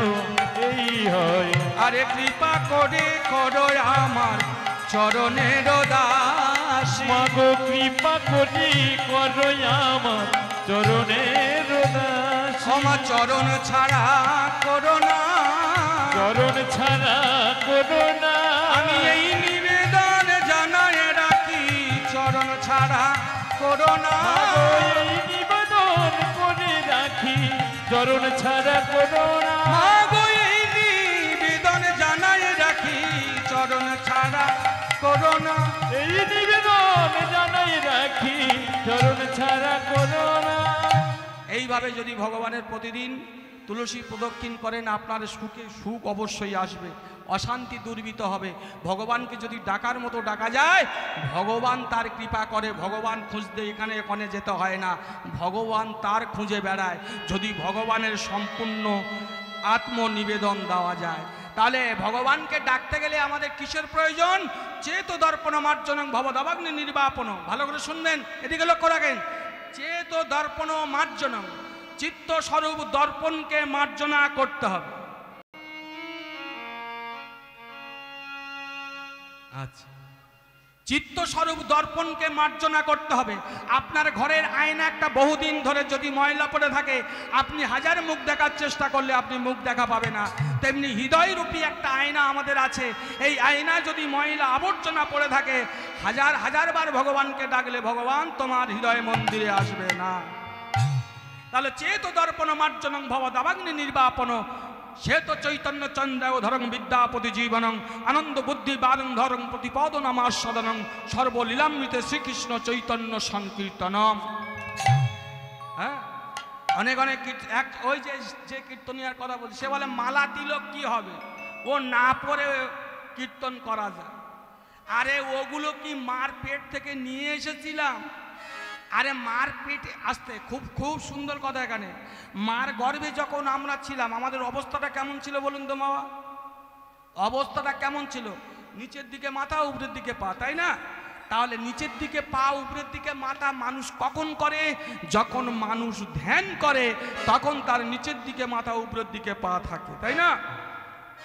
এই হয়। আরে কৃপা করে করো আমার চরণের দাস। মাগো কৃপা করি করো আমার চরণের দাস। আমার চরণ ছাড়া করো না, চরণ ছাড়া করো না। আমি এই নিবেদন জানাই রাখি, চরণ ছাড়া করো না। মাগো এই নিবেদন করে রাখি, চরণ ছাড়া করো না। মাগো এই নিবেদন জানাই রাখি, চরণ ছাড়া করো না। এই নিবেদন জানাই রাখি, চরণ ছাড়া করো না। এইভাবে যদি ভগবানের প্রতিদিন তুলসী প্রদক্ষিণ করেন, আপনার সুখে সুখ অবশ্যই আসবে, অশান্তি দূরীভূত হবে। ভগবানকে যদি ডাকার মতো ডাকা যায়, ভগবান তার কৃপা করে। ভগবান খুঁজতে এখানে ওখানে যেতে হয় না, ভগবান তার খুঁজে বেড়ায়। যদি ভগবানের সম্পূর্ণ আত্মনিবেদন দেওয়া যায়। তাহলে ভগবানকে ডাকতে গেলে আমাদের কিসের প্রয়োজন? চেত দর্পণ মার্জনং ভবদাবাগ্নি নির্বাপন। ভালো করে শুনবেন, এদিকে লক্ষ্য রাখেন। চেত দর্পণ মার্জনং, চিত্ত স্বরূপ দর্পণকে মার্জনা করতে হবে। আচ্ছা, চিত্ত স্বরূপ দর্পণকে মার্জনা করতে হবে। আপনার ঘরের আয়না একটা বহুদিন ধরে যদি ময়লা পড়ে থাকে, আপনি হাজার মুখ দেখার চেষ্টা করলে আপনি মুখ দেখা পাবে না। তেমনি হৃদয়রূপী একটা আয়না আমাদের আছে, এই আয়না যদি ময়লা আবর্জনা পড়ে থাকে, হাজার হাজার বার ভগবানকে ডাকলে ভগবান তোমার হৃদয় মন্দিরে আসবে না। তাহলে চেত দর্পণ মার্জনং ভবদাবাগ্নি নির্বাপন, শ্বেত চৈতন্য চন্দ্রায় ধরং বিদ্যাপতি জীবনং আনন্দ বুদ্ধি বারং ধরং প্রতিপদ নামাস্বদনং সর্বলীলামৃতে শ্রীকৃষ্ণ চৈতন্য সংকীর্তনম। হ্যাঁ, অনেক অনেক ওই যে কীর্তনিয়ার কথা বলছে, সে বলে মালা তিলক কি হবে, ও না পরে কীর্তন করা যায়। আরে ওগুলো কি মার পেট থেকে নিয়ে এসেছিলাম? আরে মার পেটে আসতে খুব সুন্দর কথা। এখানে মার গর্ভে যখন আমরা ছিলাম, আমাদের অবস্থাটা কেমন ছিল বলুন তো বাবা? অবস্থাটা কেমন ছিল? নিচের দিকে মাথা, উপরের দিকে পা, তাই না? তাহলে নিচের দিকে পা, উপরের দিকে মাথা মানুষ কখন করে? যখন মানুষ ধ্যান করে তখন তার নিচের দিকে মাথা, উপরের দিকে পা থাকে, তাই না?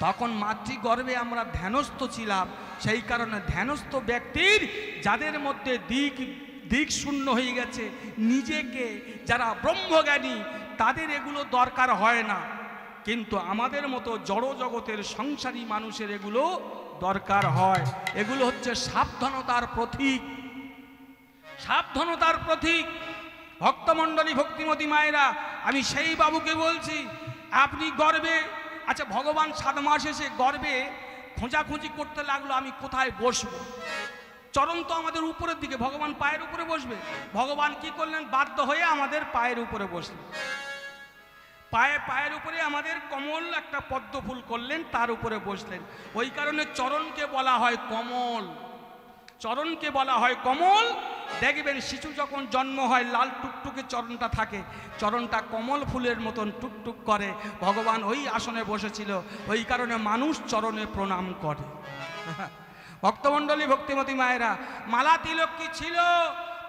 তখন মাতৃগর্ভে আমরা ধ্যানস্থ ছিলাম। সেই কারণে ধ্যানস্থ ব্যক্তির যাদের মধ্যে দিক শূন্য হয়ে গেছে, নিজেকে যারা ব্রহ্মজ্ঞানী, তাদের এগুলো দরকার হয় না। কিন্তু আমাদের মতো জড় জগতের সংসারী মানুষের এগুলো দরকার হয়। এগুলো হচ্ছে সাবধানতার প্রতীক, সাবধানতার প্রতীক। ভক্তমণ্ডলী, ভক্তিমতী মায়েরা, আমি সেই বাবুকে বলছি, আপনি গর্বে, আচ্ছা ভগবান 7 মাস এসে গর্বে খোঁজাখুঁজি করতে লাগলো, আমি কোথায় বসবো? চরণ তো আমাদের উপরের দিকে, ভগবান পায়ের উপরে বসবে। ভগবান কি করলেন? বাধ্য হয়ে আমাদের পায়ের উপরে বসলেন। পায়ের উপরে আমাদের কমল একটা পদ্ম ফুল করলেন, তার উপরে বসলেন। ওই কারণে চরণকে বলা হয় কমল, চরণকে বলা হয় কমল। দেখবেন শিশু যখন জন্ম হয় লাল টুকটুকে চরণটা থাকে, চরণটা কমল ফুলের মতন টুকটুক করে। ভগবান ওই আসনে বসেছিল, ওই কারণে মানুষ চরণে প্রণাম করে। ভক্তমণ্ডলী, ভক্তিমতী মায়েরা, মালা তিলক কি ছিল?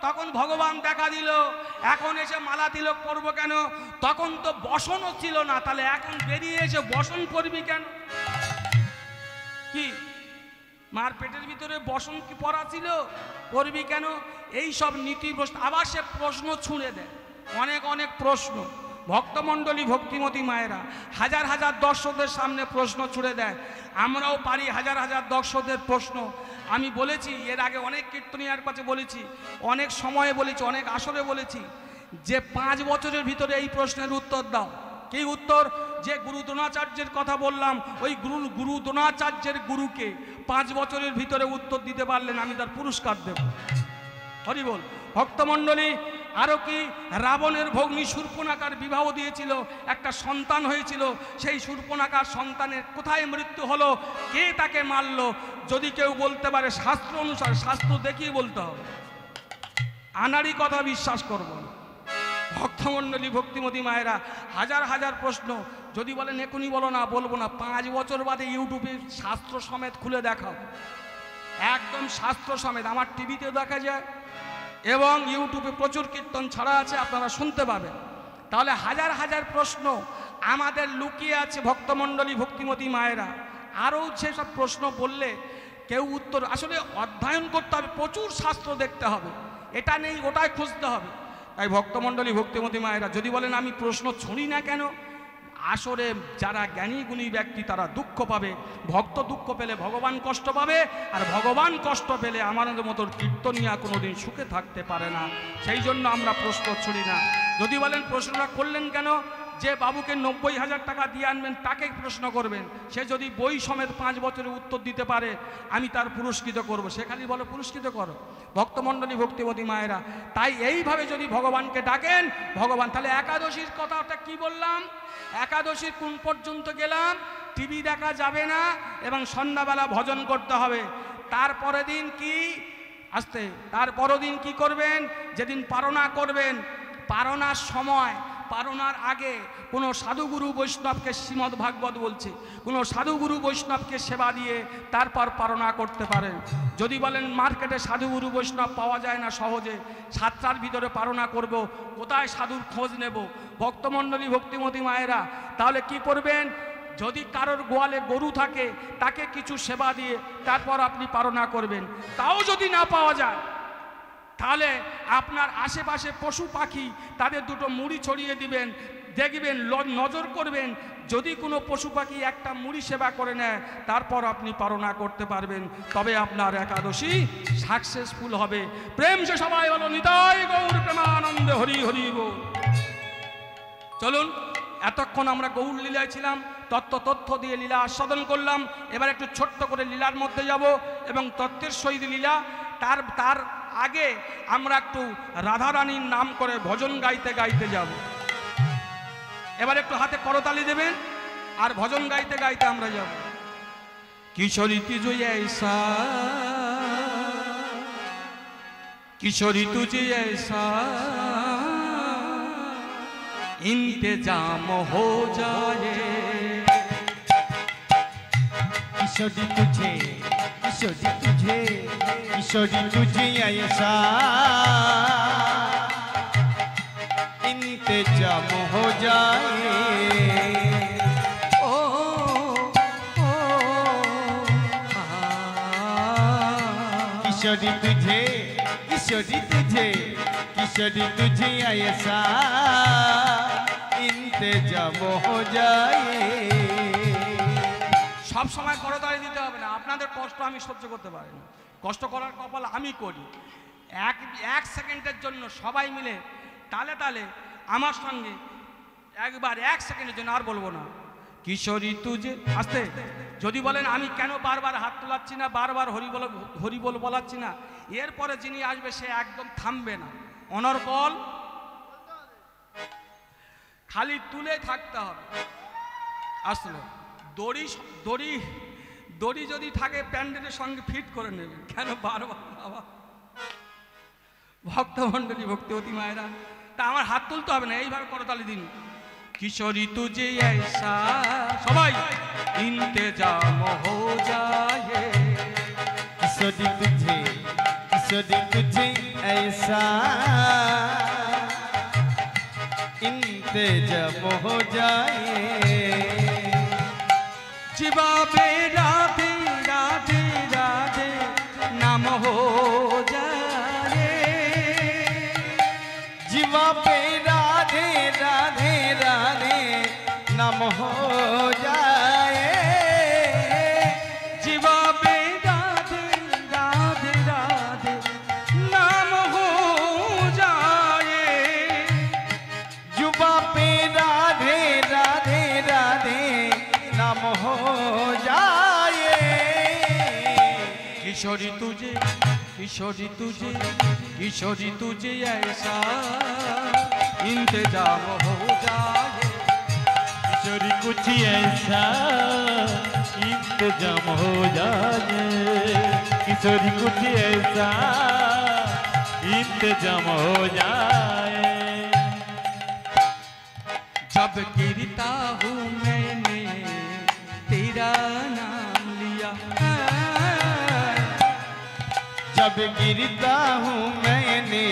তখন ভগবান দেখা দিল। এখন এসে মালা তিলক পরবো কেন? তখন তো বসনও ছিল না, তাহলে এখন বেরিয়ে এসে বসন করবি কেন? কি মার পেটের ভিতরে বসন কি পড়া ছিল? করবি কেন? এই সব নীতি প্রশ্ন। আবার সে প্রশ্ন ছুঁড়ে দেয়, অনেক অনেক প্রশ্ন। ভক্তমণ্ডলী, ভক্তিমতী মায়েরা, হাজার হাজার দর্শকদের সামনে প্রশ্ন ছুড়ে দেয়। আমরাও পারি হাজার হাজার দর্শকদের প্রশ্ন। আমি বলেছি এর আগে, অনেক কীর্তনিয়ার কাছে বলেছি, অনেক সময়ে বলেছি, অনেক আসরে বলেছি, যে 5 বছরের ভিতরে এই প্রশ্নের উত্তর দাও। কি উত্তর? যে গুরু দ্রোণাচার্যের কথা বললাম, ওই গুরু দ্রোণাচার্যের গুরুকে 5 বছরের ভিতরে উত্তর দিতে পারলেন, আমি তার পুরস্কার দেব। হরি বল। ভক্তমণ্ডলী, আরও কি, রাবণের ভগ্নী শূর্পণখার বিবাহ দিয়েছিল, একটা সন্তান হয়েছিল। সেই শূর্পণখার সন্তানের কোথায় মৃত্যু হলো, কে তাকে মারলো? যদি কেউ বলতে পারে শাস্ত্র অনুসারে, শাস্ত্র দেখিয়ে বলতে হবে, আনাড়ি কথা বিশ্বাস করব না। ভক্তমণ্ডলী, ভক্তিমতী মায়েরা, হাজার হাজার প্রশ্ন। যদি বলেন এখনই বলো না, বলবো না। 5 বছর বাদে ইউটিউবে শাস্ত্র সমেত খুলে দেখাও, একদম শাস্ত্র সমেত। আমার টিভিতে দেখা যায় এবং ইউটিউবে প্রচুর কীর্তন ছাড়া আছে, আপনারা শুনতে পাবেন। তাহলে হাজার হাজার প্রশ্ন আমাদের লুকিয়ে আছে। ভক্তমণ্ডলী, ভক্তিমতী মায়েরা, আরও সেসব প্রশ্ন বললে কেউ উত্তর, আসলে অধ্যয়ন করতে হবে, প্রচুর শাস্ত্র দেখতে হবে, এটা নেই ওটাই খুঁজতে হবে। তাই ভক্তমণ্ডলী, ভক্তিমতী মায়েরা, যদি বলেন আমি প্রশ্ন ছুঁড়ি না কেন, আসরে যারা জ্ঞানী গুণী ব্যক্তি তারা দুঃখ পাবে। ভক্ত দুঃখ পেলে ভগবান কষ্ট পাবে, আর ভগবান কষ্ট পেলে আমাদের মতো কীর্তনিয়া কোনোদিন সুখে থাকতে পারে না। সেই জন্য আমরা প্রশ্ন ছুঁড়ি না। যদি বলেন প্রশ্নটা করলেন কেন, যে বাবুকে 90,000 টাকা দিয়ে আনবেন তাকে প্রশ্ন করবেন, সে যদি বই সমেত 5 বছরের উত্তর দিতে পারে, আমি তার পুরস্কৃত করব। সে খালি বলে পুরস্কৃত করো। ভক্তমণ্ডলী, ভক্তিমতী মায়েরা, তাই এইভাবে যদি ভগবানকে ডাকেন, ভগবান। তাহলে একাদশীর কথাটা কি বললাম? একাদশীর কোন পর্যন্ত গেলাম? টিভি দেখা যাবে না এবং সন্ধ্যাবেলা ভজন করতে হবে। তারপরের দিন কি তারপরের দিন কি করবেন? যেদিন পারণা করবেন, পারণার সময় পারণার আগে কোনো সাধুগুরু বৈষ্ণবকে, শ্রীমদ্ ভাগবত বলছে, কোনো সাধুগুরু বৈষ্ণবকে সেবা দিয়ে তারপর পারণা করতে পারেন। যদি বলেন মার্কেটে সাধুগুরু বৈষ্ণব পাওয়া যায় না সহজে, 7টার ভিতরে পারণা করব, কোথায় সাধুর খোঁজ নেব? ভক্তমণ্ডলী, ভক্তিমতী মায়েরা, তাহলে কি করবেন? যদি কারোর গোয়ালে গরু থাকে তাকে কিছু সেবা দিয়ে তারপর আপনি পারণা করবেন। তাও যদি না পাওয়া যায় তাহলে আপনার আশেপাশে পশু পাখি তাদের দুটো মুড়ি ছড়িয়ে দিবেন, দেখবেন, নজর করবেন, যদি কোনো পশু পাখি একটা মুড়ি সেবা করে নেয় তারপর আপনি পারণা করতে পারবেন, তবে আপনার একাদশী সাকসেসফুল হবে। প্রেম সে সবাই বলো নিতাই গৌর প্রেমানন্দে হরি হরি গৌর। চলুন, এতক্ষণ আমরা গৌর লীলায় ছিলাম, তথ্য দিয়ে লীলা আস্বাদন করলাম। এবার একটু ছোট্ট করে লীলার মধ্যে যাব এবং তত্ত্বের সহিত লীলা। তার আগে আমরা একটু রাধারানীর নাম করে ভজন গাইতে গাইতে যাব। এবার একটু হাতে করতালি দেবেন আর ভজন গাইতে গাইতে আমরা যাব। কিশোরী তুঝে ऐसा, কিশোরী তুঝে ऐसा इंतजाम हो जाए, किशोरी तुझे, किशोरी तुझे, किशोरी तुझे ऐसा इंतजाम हो जाए। ओ, ओ, किशोरी तुझे, किशोरी तुझे, किशोरी तुझे ऐसा इंतजाम हो जाए। সব সময় করতালি দিতে হবে না, আপনাদের কষ্ট আমি সহ্য করতে পারি না, কষ্ট করার কপাল আমি করি। এক সেকেন্ডের জন্য সবাই মিলে তালে তালে আমার সঙ্গে একবার 1 সেকেন্ডের জন্য, আর বলবো না, কিশোরী তুঝে, আস্তে। যদি বলেন আমি কেন বারবার হাত তোলাচ্ছি না, বারবার হরিবল বলাচ্ছি না, এরপরে যিনি আসবে সে একদম থামবে না, অনর্গল খালি তুলে থাকতে হবে। আসলে দড়ি দড়ি দড়ি যদি থাকে প্যান্ডেলের সঙ্গে ফিট করে নেবে, কেন বারবার বাবা। ভক্তমণ্ডলী, ভক্তিবতী মায়েরা, তা আমার হাত তুলতে হবে না, এইভাবে করতালি দিন। কিশোরী তুঝে ऐसा, সবাই इंतजाम हो जाए, किशोरी तुझे, किशोरी तुझे ऐसा इंतजाम हो जाए। जीवाबे राधे राधे राधे नाम हो जाए, जीवा पे राधे राधे राधे नाम हो जाए। जीवाबे राधे राधे राधे नाम हो जाए, जुबा पे राधे राधे राधे नाम हो जाए। किशोरी तुझे, किशोरी तुझे, किशोरी तुझे ऐसा इंतजाम हो जाए, किशोरी कुछ ऐसा इंतजाम हो जाए, किशोरी कुछ ऐसा इंतजाम हो जाए। जब गिरता हूँ मैंने तेरा नाम लिया, जब गिरता हूँ मैंने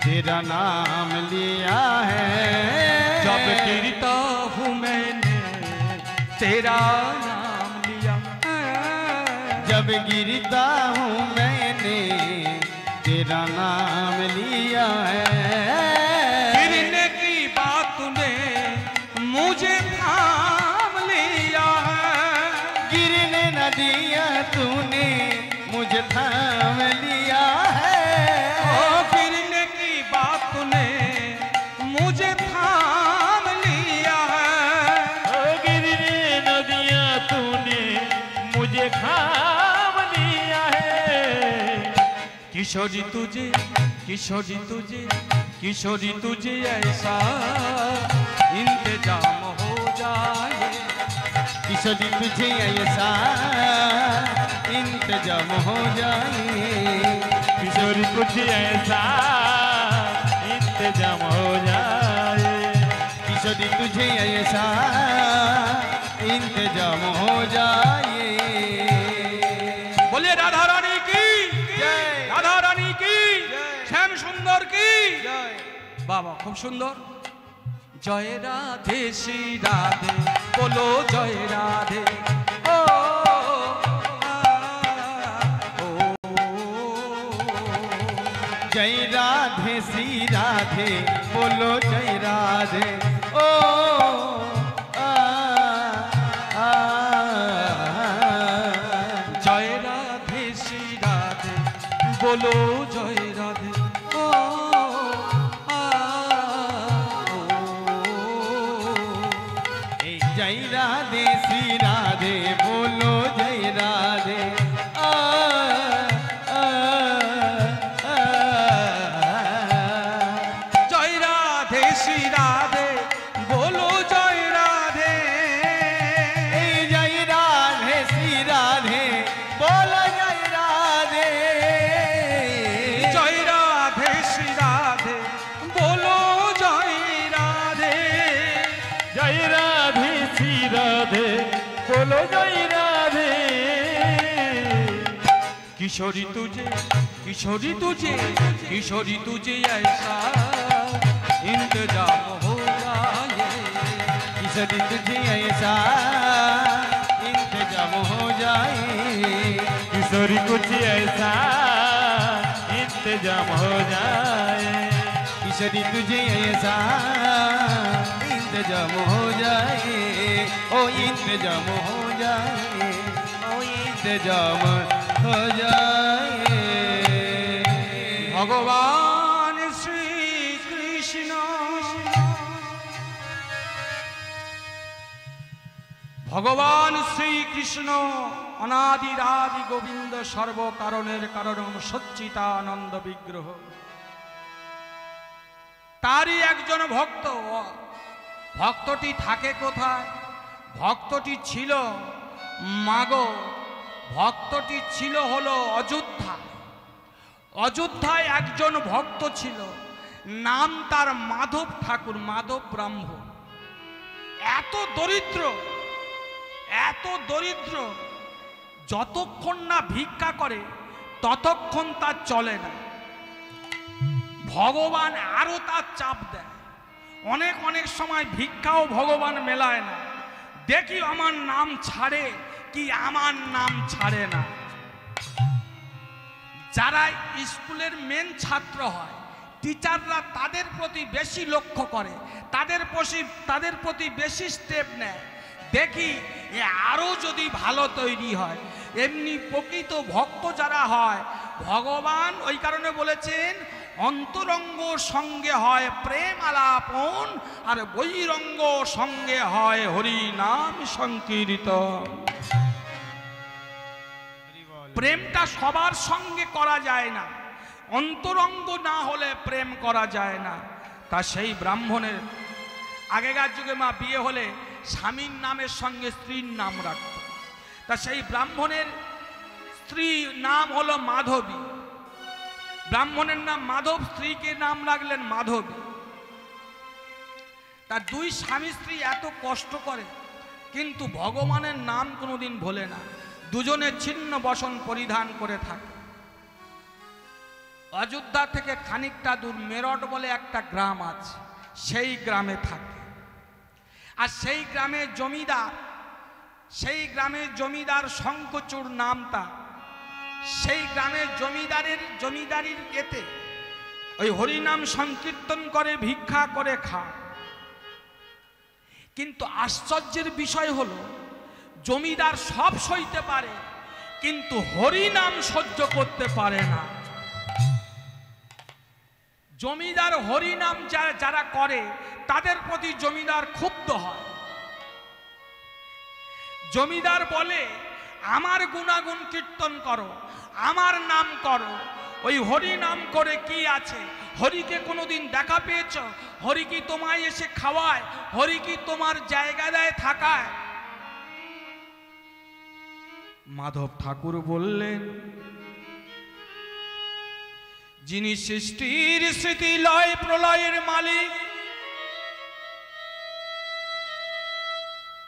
तेरा नाम लिया है। जब गिरता हूँ मैंने तेरा नाम लिया, जब गिरता हूँ मैंने तेरा नाम लिया है। गिरने की बात ने मुझे थाम लिया है, गिरने न दिया तूने मुझे थाम लिया है। ओ गिरने की बात ने मुझे थाम लिया है, ओ गिरने न दिया तूने मुझे थाम लिया है। किशोरी तुझे, किशोरी तुझे, किशोरी तुझे ऐसा इंतजाम हो जाए, किशोरी तुझे ऐसा इंतजाम हो जाए। किशोरी कुछ ऐसा इंतजाम हो जाए। किशोरी तुझे ऐसा इंतजाम हो जाए। बोलिए राधा रानी की जय, राधा रानी की श्याम सुंदर की जय। बाबा खूब सुंदर। जय राधे श्री राधे बोलो जय राधे ओ जय राधे श्री राधे बोलो जय राधे ओ जय राधे श्री राधे बोलो जय राधे ओ जय राधे श्री राधे बोलो जय राधे जय राधे श्री राधे बोलो जय राधे जय राधे श्री राधे बोलो जय राधे जय राधे श्री राधे बोलो जय राधे जय राधे श्री राधे बोलो जय राधे। किशोरी तुझे किशोरी तुझे किशोरी तुझे ऐसा इंतजाम हो जाए। किशोरी तुझे ऐसा इंतजाम हो जाए। किशोरी कुछ ऐसा इंतजाम हो जाए। किशोरी तुझे ऐसा इंतजाम हो जाए। ओ इंतजाम हो जाए, ओ इंतजाम हो जाए। भगवान श्री कृष्ण भगवान श्री कृष्ण अनादिरादि गोविंद सर्व कारणेर कारणम सच्चिदानंद विग्रह। तारी एकजन भक्त। भक्तटी थाके कोथाय? भक्तटी छिलो मागो भक्तटी छिलो हलो अयोध्या। अयोध्याय एकजन भक्त छिलो नाम तार माधव ठाकुर, माधव ब्राह्मण। एत दरिद्र যতক্ষণ না ভিক্ষা করে ততক্ষণ তার চলে না। ভগবান আরো তার চাপ দেয়। অনেক অনেক সময় ভিক্ষাও ভগবান মেলায় না। দেখি আমার নাম ছাড়ে কি আমার নাম ছাড়ে না। যারা স্কুলের মেন ছাত্র হয় টিচাররা তাদের প্রতি বেশি লক্ষ্য করে, তাদের প্রতি বেশি স্টেপ নেয়। দেখি আরো যদি ভালো তৈরি হয়। এমনি প্রকৃত ভক্ত যারা হয় ভগবান ওই কারণে বলেছেন অন্তরঙ্গ সঙ্গে হয় প্রেম আলাপন আর বহিরঙ্গ সঙ্গে হয় হরি নাম সংকীর্তন। প্রেমটা সবার সঙ্গে করা যায় না, অন্তরঙ্গ না হলে প্রেম করা যায় না। তা সেই ব্রাহ্মণের আগেকার যুগে মা বিয়ে হলে স্বামীর নামের সঙ্গে স্ত্রীর নাম রাখত। তা সেই ব্রাহ্মণের স্ত্রীর নাম হলো মাধবী। ব্রাহ্মণের নাম মাধব, স্ত্রীকে নাম রাখলেন মাধবী। তার দুই স্বামী স্ত্রী এত কষ্ট করে কিন্তু ভগবানের নাম কোনোদিন ভোলে না। দুজনে ছিন্ন বসন পরিধান করে থাকে। অযোধ্যা থেকে খানিকটা দূর মেরঠ বলে একটা গ্রাম আছে, সেই গ্রামে থাকে। আর সেই গ্রামের জমিদার শঙ্কচূড় নাম তার। সেই গ্রামের জমিদারির এতে ওই হরিনাম সংকীর্তন করে ভিক্ষা করে খায়। কিন্তু আশ্চর্যের বিষয় হলো জমিদার সব সইতে পারে কিন্তু হরিনাম সহ্য করতে পারে না। জমিদার হরিনাম যারা করে তাদের প্রতি জমিদার ক্ষুব্ধ হয়। জমিদার বলে আমার গুণাগুণ কীর্তন করো, আমার নাম করো। ওই হরি নাম করে কি আছে? হরিকে কোনোদিন দেখা পেয়েছ? হরি কি তোমায় এসে খাওয়ায়? হরি কি তোমার জায়গা দেয় থাকায়? মাধব ঠাকুর বললেন যিনি সৃষ্টির স্মৃতি লয় প্রলয়ের মালিক,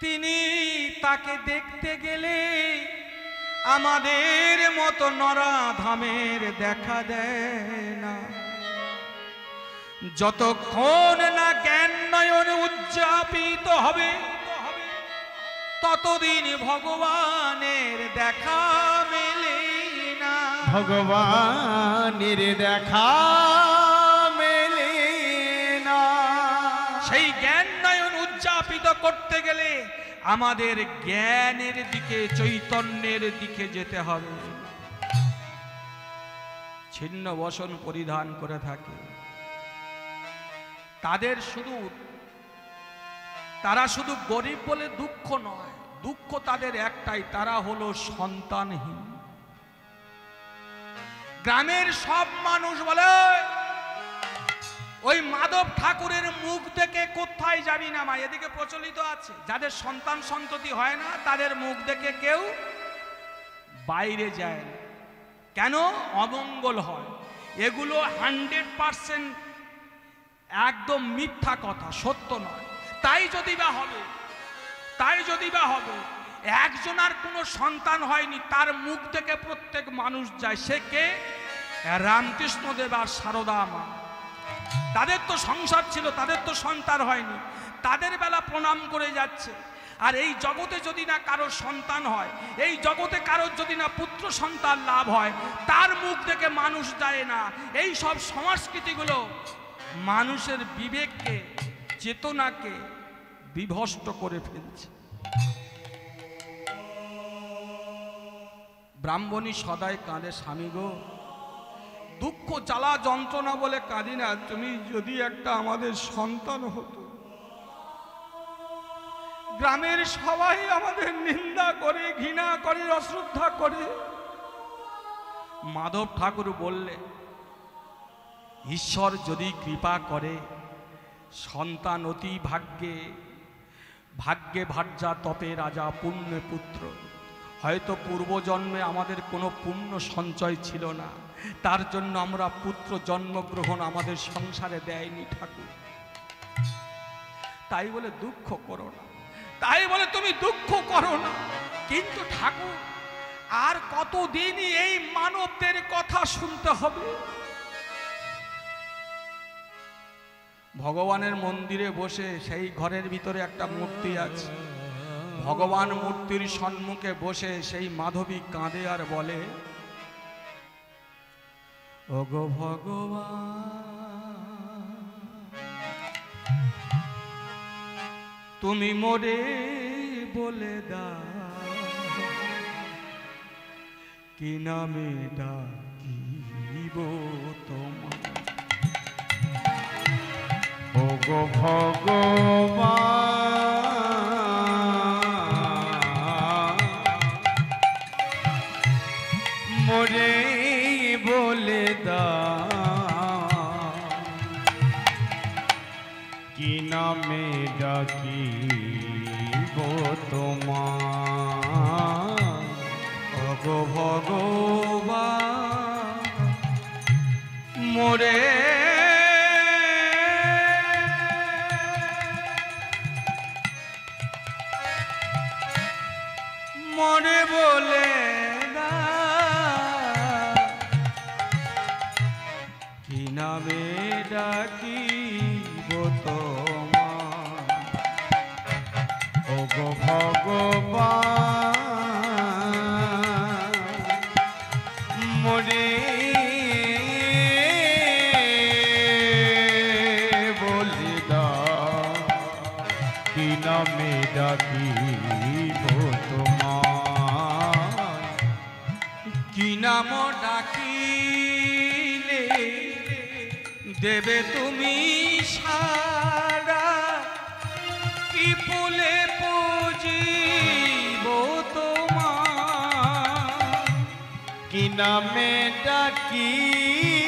তিনি তাকে দেখতে গেলে আমাদের মতো নরাধামের দেখা দেয় না। যতক্ষণ না জ্ঞান নয়নে উজ্জাপিত হবে ততদিন ভগবানের দেখা মেলে না। ভগবানের দেখা মেলে না। সেই জ্ঞান নয়ন উজ্জাপিত করতে গেলে আমাদের জ্ঞানের দিকে, চৈতন্যের দিকে যেতে হবে। ছিন্ন বসন পরিধান করে থাকে তারা শুধু গরিব বলে দুঃখ নয়, দুঃখ তাদের একটাই, তারা হলো সন্তানহীন। গ্রামের সব মানুষ বলে ওই মাধব ঠাকুরের মুখ দেখে কোথায় যাবি না মা, এদিকে প্রচলিত আছে। যাদের সন্তান সন্ততি হয় না তাদের মুখ দেখে কেউ বাইরে যায় না। কেন? অমঙ্গল হয়। এগুলো 100% একদম মিথ্যা কথা, সত্য নয়। তাই যদি বা হবে একজনের কোনো সন্তান হয়নি, তার মুখ থেকে প্রত্যেক মানুষ যায়। সে কে? রামকৃষ্ণদেব আর সারদা মা। তাদের তো সংসার ছিল, তাদের তো সন্তান হয়নি, তাদের বেলা প্রণাম করে যাচ্ছে। আর এই জগতে যদি না কারোর সন্তান হয়, এই জগতে কারোর যদি না পুত্র সন্তান লাভ হয়, তার মুখ থেকে মানুষ যায় না। এই সব সংস্কৃতিগুলো মানুষের বিবেককে, চেতনাকে বিভষ্ট করে ফেলছে। ব্রাহ্মণী সদাই কাঁদে, স্বামী গো দুঃখ জ্বালা যন্ত্রণা বলে কাঁদি না, তুমি যদি একটা আমাদের সন্তান হতো। গ্রামের সবাই আমাদের নিন্দা করে, ঘৃণা করে, অশ্রদ্ধা করে। মাধব ঠাকুর বললে ঈশ্বর যদি কৃপা করে সন্তান অতি ভাগ্যে, ভাগ্যে ভার্যা তপে রাজা পুণ্যে পুত্র। হয়তো পূর্বজন্মে আমাদের কোনো পুণ্য সঞ্চয় ছিল না, তার জন্য আমরা পুত্র জন্মগ্রহণ আমাদের সংসারে দেয়নি ঠাকুর। তাই বলে দুঃখ করো না, তাই বলে তুমি দুঃখ করো না। কিন্তু ঠাকুর আর কতদিনই এই মানবদের কথা শুনতে হবে? ভগবানের মন্দিরে বসে, সেই ঘরের ভিতরে একটা মূর্তি আছে, ভগবান মূর্তির সম্মুখে বসে সেই মাধবী কাঁদে আর বলে, ওগো ভগবান তুমি মোরে বলে দাও কি নামে ডাকিব তোমার। ওগো ভগবান মোরে বলে দাও কি নামে ডাকিব তোমার। ওগো ভগবান মোরে মনে বলে কি নামে ডাকিব তোমার। ওগো ভগবান মোরে বলে দাও কি নামে ডাকিব তোমার। কি নাম ডাকিলে দেবে তুমি সারা, কি ফুলে পুজিব তোমার। কি নামে ডাকিলে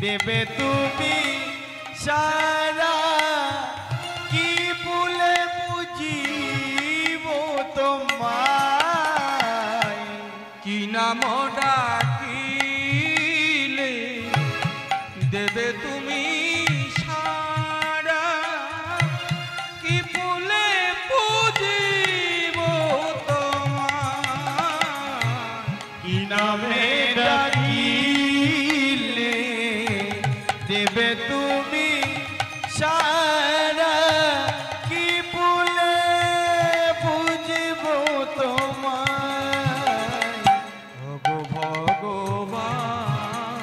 দেবে তুমি সারা, কি ফুলে পুজিব তোমায়। কি নাম ডাকিলে দেবে তুমি সারা, কি ফুলে কি নামে ডাকিলে দেবে তুমি সারা, কি বলে বুঝব তোমায়। ওগো ভগবান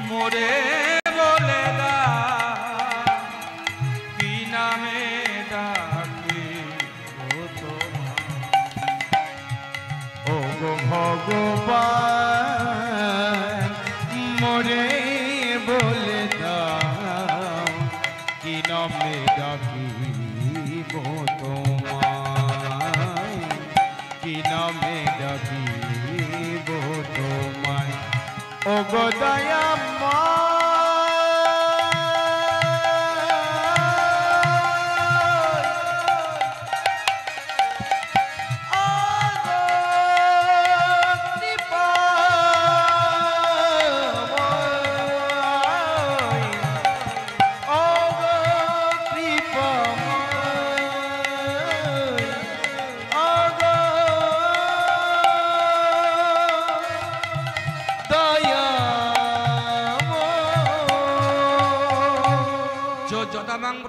মোরে বলে দাও কি নামে ডাকি ওগো ভগবান মোরে বলে দাও কি নামে ডাকিব তোমায়, কি নামে ডাকিব তোমায়। ওগো দয়াময়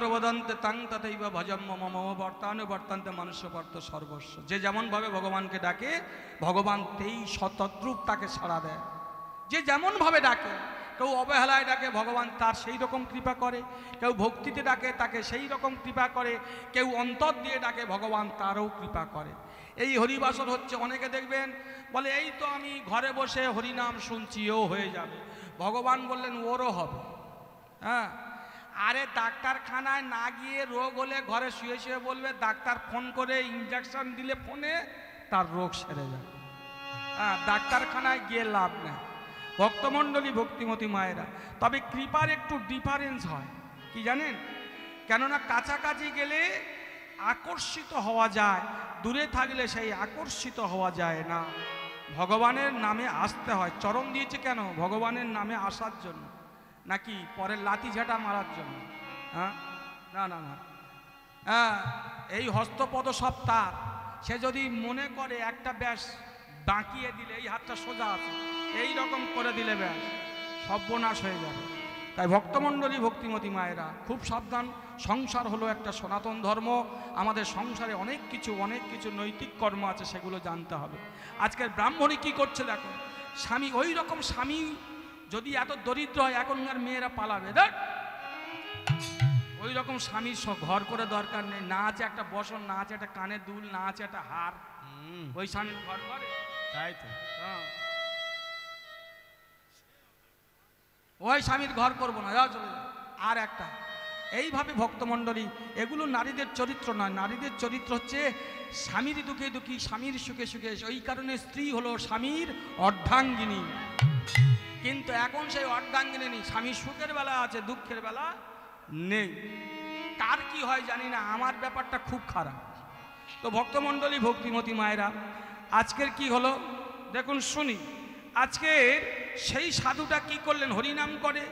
প্রবদন্তে তাং তথৈব ভজম্ম মম বর্তানু বর্তান্তে মনুষ্য বর্ত সর্বস্ব। যে যেমনভাবে ভগবানকে ডাকে ভগবান তেই তদ্রূপ তাকে সাড়া দেয়। যে যেমনভাবে ডাকে, কেউ অবহেলায় ডাকে ভগবান তার সেই রকম কৃপা করে, কেউ ভক্তিতে ডাকে তাকে সেই রকম কৃপা করে, কেউ অন্তর দিয়ে ডাকে ভগবান তারও কৃপা করে। এই হরিবাসর হচ্ছে, অনেকে দেখবেন বলে এই তো আমি ঘরে বসে হরিনাম শুনছি ও হয়ে যাবে। ভগবান বললেন ওরও হবে। হ্যাঁ, আরে ডাক্তারখানায় না গিয়ে রোগ হলে ঘরে শুয়ে শুয়ে বলবে, ডাক্তার ফোন করে ইঞ্জেকশন দিলে ফোনে তার রোগ সেরে যাবে। হ্যাঁ, ডাক্তারখানায় গিয়ে লাভ নেই। ভক্তমণ্ডলী ভক্তিমতী মায়েরা, তবে কৃপার একটু ডিফারেন্স হয়, কি জানেন? কেননা কাছাকাছি গেলে আকর্ষিত হওয়া যায়, দূরে থাকলে সেই আকর্ষিত হওয়া যায় না। ভগবানের নামে আসতে হয়। চরণ দিয়েছে কেন? ভগবানের নামে আসার জন্য, নাকি পরের লাঠি ঝাঁটা মারার জন্য? হ্যাঁ, না না না। হ্যাঁ, এই হস্তপদ সব তার। সে যদি মনে করে একটা ব্যাস বাঁকিয়ে দিলে, এই হাতটা সোজা আছে, এই রকম করে দিলে ব্যাস সর্বনাশ হয়ে যাবে। তাই ভক্তমণ্ডলী ভক্তিমতী মায়েরা খুব সাবধান। সংসার হলো একটা সনাতন ধর্ম। আমাদের সংসারে অনেক কিছু নৈতিক কর্ম আছে, সেগুলো জানতে হবে। আজকের ব্রাহ্মণী কি করছে দেখো, স্বামী ওই রকম স্বামী যদি এত দরিদ্র হয়, এখনকার মেয়েরা পালাবে। দেখ, ওই রকম স্বামীর ঘর করে দরকার নেই। না আছে একটা বসন, না আছে একটা কানের দুল, না আছে একটা হার, ওই স্বামীর ঘর করে। তাই তো, হ্যাঁ, ওই স্বামীর ঘর করবো না, যাও চলে যাও। আর একটা এইভাবে ভক্তমণ্ডলী, এগুলো নারীদের চরিত্র নয়। নারীদের চরিত্র হচ্ছে স্বামীর দুঃখে দুঃখী, স্বামীর সুখে সুখে। ওই কারণে স্ত্রী হলো স্বামীর অর্ধাঙ্গিনী। কিন্তু এখন সেই অর্ধাঙ্গিনী নেই। স্বামী সুখের বেলা আছে, দুঃখের বেলা নেই। কার কি হয় জানি না, আমার ব্যাপারটা খুব খারাপ। তো ভক্তমণ্ডলী ভক্তিমতী মায়েরা, আজকের কি হলো দেখুন, শুনি। আজকের সেই সাধুটা কি করলেন, হরিনাম করে।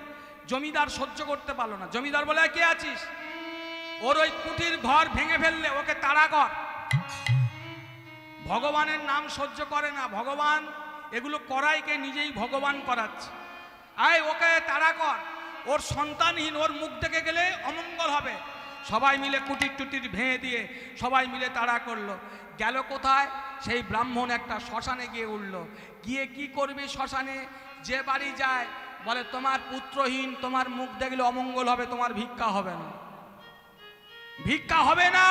জমিদার সহ্য করতে পারলো না। জমিদার বলে, কে আছিস? ওর ওই কুটির ঘর ভেঙে ফেললে ওকে তাড়া কর। ভগবানের নাম সহ্য করে না। ভগবান এগুলো করাইকে নিজেই ভগবান করাচ্ছে। আয় ওকে তাড়া কর, ওর সন্তানহীন, ওর মুখ দেখে গেলে অমঙ্গল হবে। সবাই মিলে কুটির টুটির ভেঙে দিয়ে সবাই মিলে তাড়া করলো। গেল কোথায়? সেই ব্রাহ্মণ একটা শ্মশানে গিয়ে উঠল। গিয়ে কি করবি শ্মশানে? যে বাড়ি যায় বলে, তোমার পুত্রহীন, তোমার মুখ দেখলে অমঙ্গল হবে, তোমার ভিক্ষা হবে না, ভিক্ষা হবে না।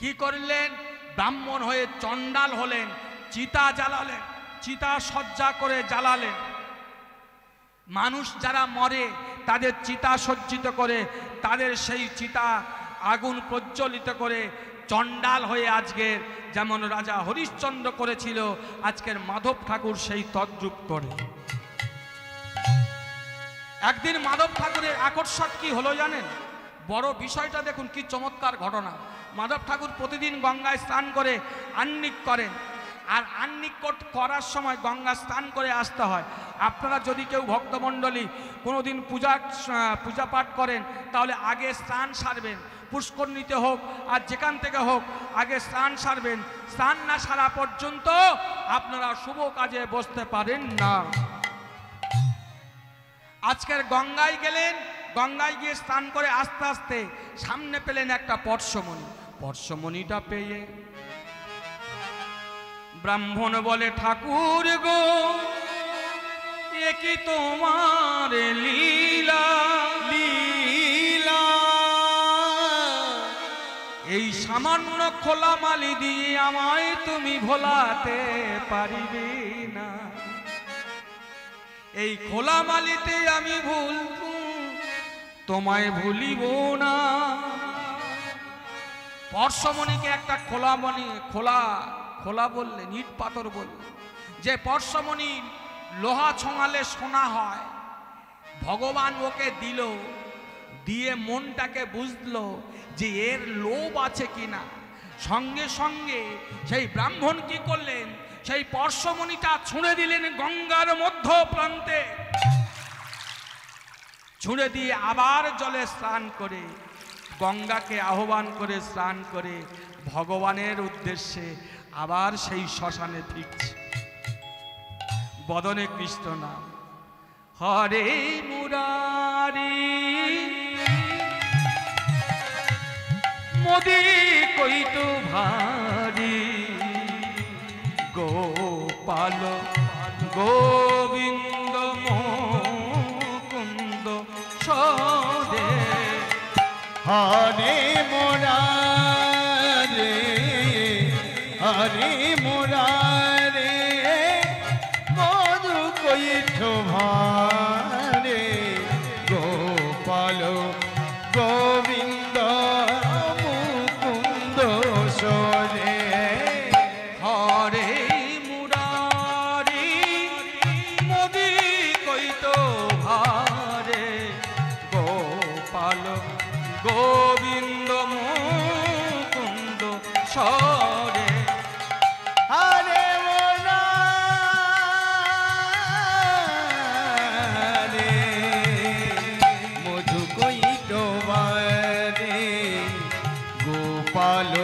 কি করলেন? ব্রাহ্মণ হয়ে চণ্ডাল হলেন, চিতা জ্বালালেন, চিতা সজ্জা করে জ্বালালেন। মানুষ যারা মরে তাদের চিতা সজ্জিত করে, তাদের সেই চিতা আগুন প্রজ্বলিত করে চণ্ডাল হয়ে আজকের যেমন রাজা হরিশ্চন্দ্র করেছিল, আজকের মাধব ঠাকুর সেই তদ্রূপ করে। একদিন মাধব ঠাকুরের আকর্ষণ কি হলো জানেন? বড় বিষয়টা দেখুন, কি চমৎকার ঘটনা। মাধব ঠাকুর প্রতিদিন গঙ্গায় স্নান করে আহ্নিক করেন, আর আহ্নিক করার সময় গঙ্গা স্নান করে আসতে হয়। আপনারা যদি কেউ ভক্তমণ্ডলী কোনোদিন পূজা পাঠ করেন তাহলে আগে স্নান সারবেন, পুষ্করণীতে হোক আর যেখান থেকে হোক আগে স্নান সারবেন। স্নান না সারা পর্যন্ত আপনারা শুভ কাজে বসতে পারেন না। আজকের গঙ্গায় গেলেন, গঙ্গায় গিয়ে স্নান করে আস্তে আস্তে সামনে পেলেন একটা পরশমণি। পরশমণিটা পেয়ে ব্রাহ্মণ বলে, ঠাকুর গো এ কি তোমার লীলা, লীলা এই সামান্য খোলা মালি দিয়ে আমায় তুমি ভোলাতে পারিবে না। এই খোলা মালিতে আমি ভুলব, তোমায় ভুলিব না। পরশমণিকে একটা খোলা বললে, ইট পাথর বললে। যে পরশমণি লোহা ছোঁয়ালে সোনা হয়, ভগবান ওকে দিল, দিয়ে মনটাকে বুঝলো যে এর লোভ আছে কিনা। সঙ্গে সঙ্গে সেই ব্রাহ্মণ কি করলেন, সেই পরশমণিটা ছুঁড়ে দিলেন গঙ্গার মধ্য প্রান্তে। ছুঁড়ে দিয়ে আবার জলে স্নান করে, গঙ্গাকে আহ্বান করে স্নান করে ভগবানের উদ্দেশ্যে আবার সেই শ্মশানে ফিরছে। বদনে কৃষ্ণ নাম, হরে মুরারি মোদি কইতো ভারি, গোপাল গোবিন্দ মুকুন্দ সদে। হরে মুরারে, হরে মুরারে মধু কৈঠ ভারে, গোপাল গোবিন্দ মুকুন্দ সরে। হরে মুরারি মোদি কইতো ভারে, গোপাল গোবিন্দ মুকুন্দ সরে। হরে মুরারে মধু কৈঠ ভারে, গোপাল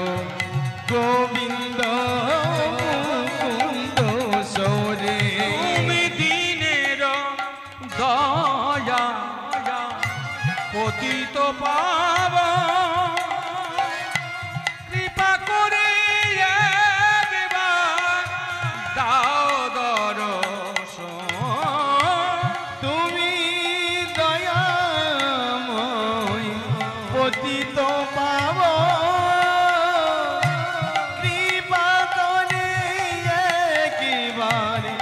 গোবিন্দ মুকুন্দ সরে। তুমি দিনের দয়া পতিত পাবন, কৃপা করে একবার দাও দর্শন। তুমি দয়াময় পতিত পাব, কৃপা করে একেবারে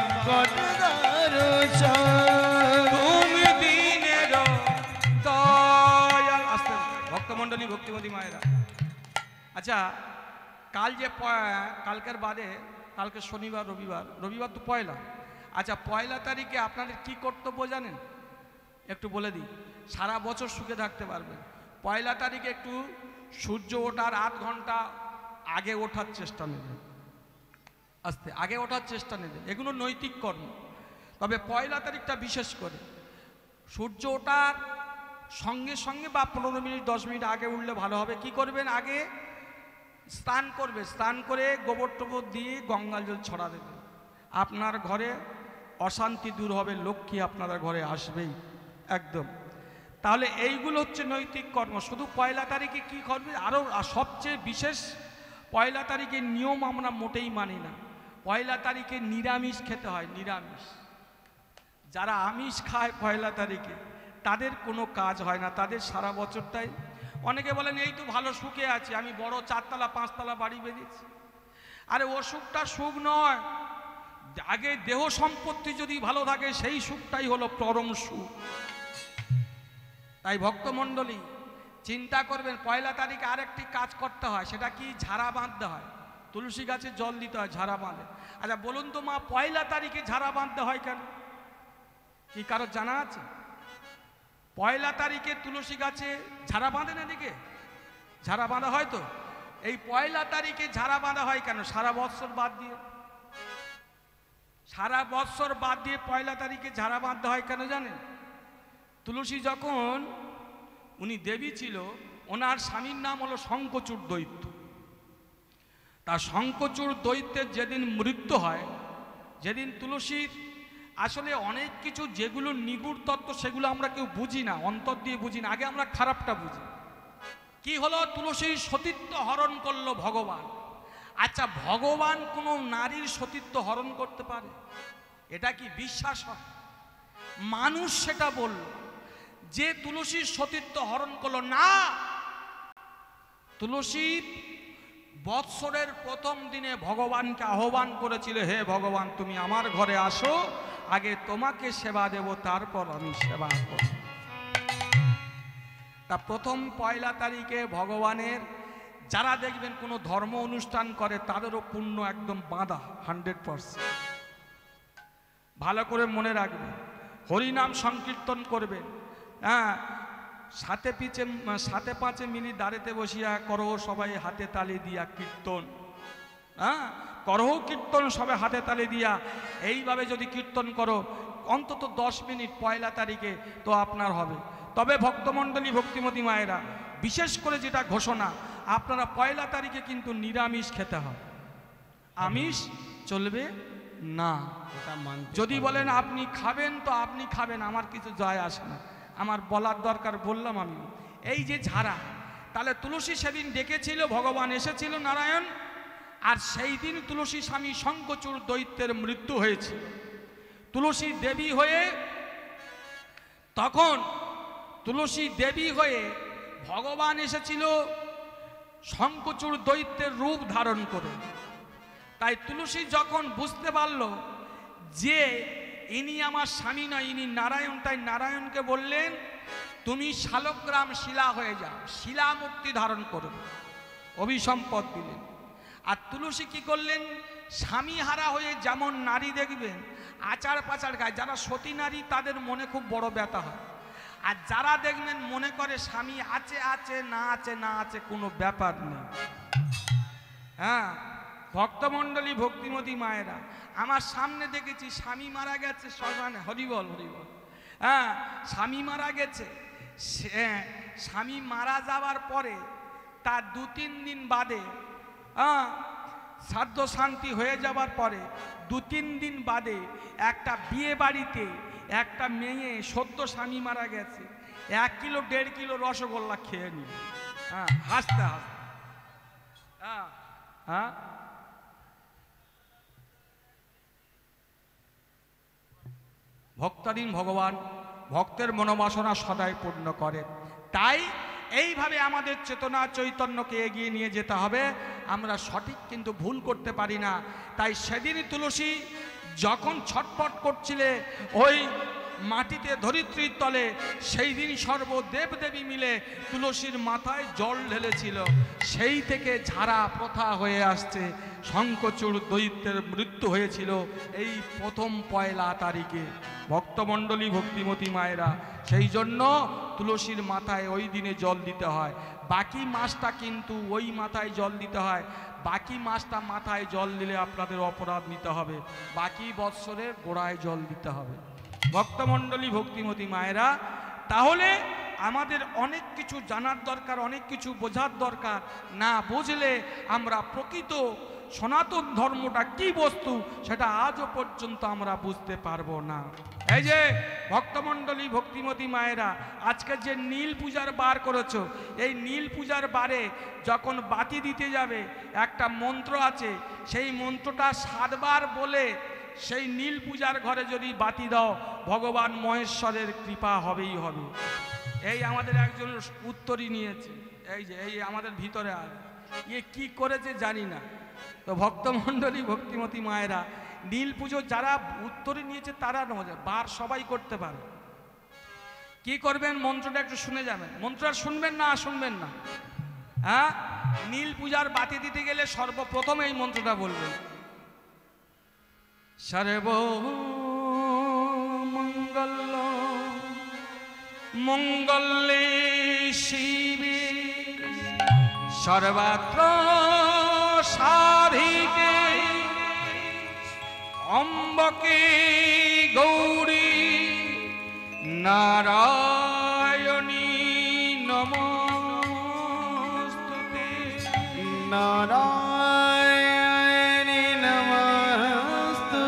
তুমি দিনের দয়াল। আস্তে ভক্তমণ্ডলী, ভক্তিমতী মায়েরা, আচ্ছা কাল যে কালকের বাদে, কালকে শনিবার রবিবার তো পয়লা। আচ্ছা পয়লা তারিখে আপনাদের কি কর্তব্য জানেন? একটু বলে দিই, সারা বছর সুখে থাকতে পারবেন। পয়লা তারিখে একটু সূর্য ওঠার আধ ঘন্টা আগে ওঠার চেষ্টা নেবেন, আগে ওঠার চেষ্টা নেবেন। এগুলো নৈতিক কর্ম। তবে পয়লা তারিখটা বিশেষ করে সূর্য ওঠার সঙ্গে সঙ্গে বা 15 মিনিট 10 মিনিট আগে উঠলে ভালো হবে। কি করবেন? আগে স্নান করবে, স্নান করে গোবর টোবর দিয়ে গঙ্গা জল ছড়া দেবে। আপনার ঘরে অশান্তি দূর হবে, লক্ষ্মী আপনার ঘরে আসবেই একদম। তাহলে এইগুলো হচ্ছে নৈতিক কর্ম। শুধু পয়লা তারিখে কি করবে, আরও সবচেয়ে বিশেষ পয়লা তারিখের নিয়ম আমরা মোটেই মানি না। পয়লা তারিখে নিরামিষ খেতে হয়, নিরামিষ। যারা আমিষ খায় পয়লা তারিখে তাদের কোনো কাজ হয় না, তাদের সারা বছরটাই। অনেকে বলেন এই তো ভালো সুখে আছে, আমি বড় 4 তলা 5 তলা বাড়ি বেঁধেছি। আরে ও সুখটা সুখ নয়, আগে দেহ সম্পত্তি যদি ভালো থাকে সেই সুখটাই হলো পরম সুখ। তাই ভক্তমণ্ডলী চিন্তা করবেন, পয়লা তারিখে আরেকটি কাজ করতে হয়, সেটা কি? ঝাড়া বাঁধতে হয়, তুলসী গাছে জল দিতে হয়, ঝাড়া বাঁধে। আচ্ছা বলুন তো মা, পয়লা তারিখে ঝাড়া বাঁধতে হয় কেন? কি কারোর জানা আছে? পয়লা তারিখে তুলসী গাছে ঝাড়া বাঁধে না, দিকে ঝাড়া বাঁধা হয় তো। এই পয়লা তারিখে ঝাড়া বাঁধা হয় কেন? সারা বৎসর বাদ দিয়ে সারা বৎসর বাদ দিয়ে পয়লা তারিখে ঝাড়া বাঁধতে হয় কেন জানেন? তুলসী যখন উনি দেবী ছিল, ওনার স্বামীর নাম হলো শঙ্খচূড় দৈত্য। তা শঙ্খচূড় দৈত্যের যেদিন মৃত্যু হয়, যেদিন তুলসীর আসলে অনেক কিছু যেগুলো নিগুড় তত্ত্ব সেগুলো আমরা কেউ বুঝি না, অন্তর দিয়ে বুঝি না, আগে আমরা খারাপটা বুঝি। কি হলো? তুলসীর সতীত্ব হরণ করলো ভগবান। আচ্ছা, ভগবান কোনো নারীর সতীত্ব হরণ করতে পারে? এটা কি বিশ্বাস হয়? মানুষ সেটা বলল যে তুলসীর সতীত্ব হরণ করলো না। তুলসী বৎসরের প্রথম দিনে ভগবানকে আহ্বান করেছিল, হে ভগবান তুমি আমার ঘরে আসো, আগে তোমাকে সেবা দেব, তারপর আমি সেবা করব। তা প্রথম পয়লা তারিখে ভগবানের যারা দেখবেন কোনো ধর্ম অনুষ্ঠান করে তাদেরও পুণ্য একদম বাঁধা 100%। ভালো করে মনে রাখবেন, হরিনাম সংকীর্তন করবেন, হ্যাঁ, সাথে পাঁচে মিলি দাঁড়েতে বসিয়া করো সবাই হাতে তালি দিয়া কীর্তন, হ্যাঁ, করো কীর্তন সবাই হাতে তালি দিয়া। এইভাবে যদি কীর্তন করো অন্তত 10 মিনিট পয়লা তারিখে, তো আপনার হবে। তবে ভক্তমণ্ডলী, ভক্তিমতী মায়েরা, বিশেষ করে যেটা ঘোষণা, আপনারা পয়লা তারিখে কিন্তু নিরামিষ খেতে হবে, আমিষ চলবে না। যদি বলেন আপনি খাবেন তো আপনি খাবেন, আমার কিছু যায় আসে না, আমার বলার দরকার বললাম আমি। এই যে ঝাড়া, তাহলে তুলসী সেদিন ডেকেছিল, ভগবান এসেছিল নারায়ণ, আর সেই দিন তুলসী স্বামী শঙ্খচূড় দৈত্যের মৃত্যু হয়েছিল। তুলসী দেবী হয়ে, তখন তুলসী দেবী হয়ে ভগবান এসেছিল শঙ্খচূড় দৈত্যের রূপ ধারণ করে। তাই তুলসী যখন বুঝতে পারল যে ইনি আমার স্বামী নয়, ইনি নারায়ণ, তাই নারায়ণকে বললেন তুমি শালগ্রাম শিলা হয়ে যাও, শিলা মুক্তি ধারণ করবে, অভিসম্পদ দিলেন। আর তুলসী কি করলেন? স্বামী হারা হয়ে যেমন নারী দেখবেন আচার পাচার গায়, যারা সতী নারী তাদের মনে খুব বড় ব্যথা হয়, আর যারা দেখবেন মনে করে স্বামী আছে আছে, না আছে না আছে, কোনো ব্যাপার নেই। হ্যাঁ, ভক্তমণ্ডলী, ভক্তিমতী মায়েরা, আমার সামনে দেখেছি স্বামী মারা গেছে শ্মশানে, হরিবল হরিবল, হ্যাঁ, স্বামী মারা গেছে। স্বামী মারা যাওয়ার পরে তার 2-3 দিন বাদে, হ্যাঁ, শ্রাদ্ধ শান্তি হয়ে যাবার পরে 2-3 দিন বাদে একটা বিয়ে বাড়িতে একটা মেয়ে, সদ্য স্বামী মারা গেছে, 1 কিলো 1.5 কিলো রসগোল্লা খেয়ে নিল, হ্যাঁ, হাসতে হাসতে, হ্যাঁ হ্যাঁ। ভক্তাধীন ভগবান ভক্তের মনোবাসনা সদাই পূর্ণ করেন। তাই এইভাবে আমাদের চেতনা চৈতন্যকে এগিয়ে নিয়ে যেতে হবে। আমরা সঠিক কিন্তু ভুল করতে পারি না। তাই সেদিন তুলসী যখন ছটফট করছিলে ওই মাটিতে ধরিত্রীর তলে, সেই দিন সর্বদেবদেবী মিলে তুলসীর মাথায় জল ঢেলেছিল। সেই থেকে ঝাড়া প্রথা হয়ে আসছে। শঙ্খচূড় দৈত্যের মৃত্যু হয়েছিল এই প্রথম পয়লা তারিখে। ভক্তমণ্ডলী, ভক্তিমতী মায়েরা, সেই জন্য তুলসীর মাথায় ওই দিনে জল দিতে হয়। বাকি মাসটা কিন্তু ওই মাথায় জল দিতে হয়। বাকি মাসটা মাথায় জল দিলে আপনাদের অপরাধ নিতে হবে, বাকি বৎসরের গোড়ায় জল দিতে হবে। ভক্তমণ্ডলী, ভক্তিমতী মায়েরা, তাহলে আমাদের অনেক কিছু জানার দরকার, অনেক কিছু বোঝার দরকার। না বুঝলে আমরা প্রকৃত সনাতন ধর্মটা কি বস্তু সেটা আজও পর্যন্ত আমরা বুঝতে পারবো না। এই যে ভক্তমণ্ডলী, ভক্তিমতী মায়েরা, আজকে যে নীল পূজার বার করেছো, এই নীল পূজার বারে যখন বাতি দিতে যাবে একটা মন্ত্র আছে, সেই মন্ত্রটা 7 বার বলে সেই নীল পূজার ঘরে যদি বাতি দাও, ভগবান মহেশ্বরের কৃপা হবেই হবে। এই আমাদের একজন উত্তরই নিয়েছে, এই যে এই আমাদের ভিতরে আর কি করেছে জানি না। তো ভক্তমণ্ডলী, ভক্তিমতী মায়েরা, নীল পুজো যারা উত্তরে নিয়েছে তারা বার সবাই করতে পারে। কি করবেন? মন্ত্রটা একটু শুনে যাবেন। মন্ত্রটা শুনবেন না? শুনবেন না? হ্যাঁ, নীল পূজার বাতি দিতে গেলে সর্বপ্রথম এই মন্ত্রটা বলবেন, সর্ব মঙ্গল মঙ্গলে শিবে সর্বত্র সাধিকে অম্ব অম্বকে গৌরী নারায়ণী নমস্তুতে। নারায়ণী নমস্তুতে।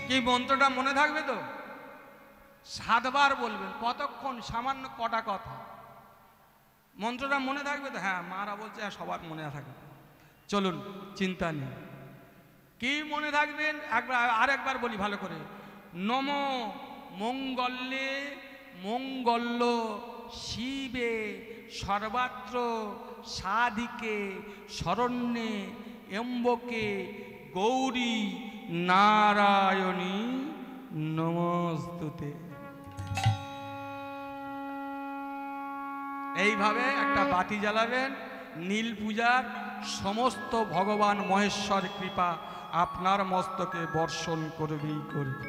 কি মন্ত্রটা মনে থাকবে তো? 7 বার বলবেন। কতক্ষণ? সামান্য কটা কথা। মন্ত্রটা মনে থাকবে তো? হ্যাঁ, মারা বলছে সবার মনে থাকবে। চলুন, চিন্তা নেই। কি মনে থাকবেন? আরেকবার বলি ভালো করে। নম মঙ্গলে মঙ্গল্য শিবে সর্বাত্র সাধিকে শরণ্যে এম্বকে গৌরী নারায়ণী নমস্তুতে। এইভাবে একটা বাতি জ্বালাবেন। নীল পূজার সমস্ত ভগবান মহেশ্বর কৃপা আপনার মস্তকে বর্ষণ করবেই করবে।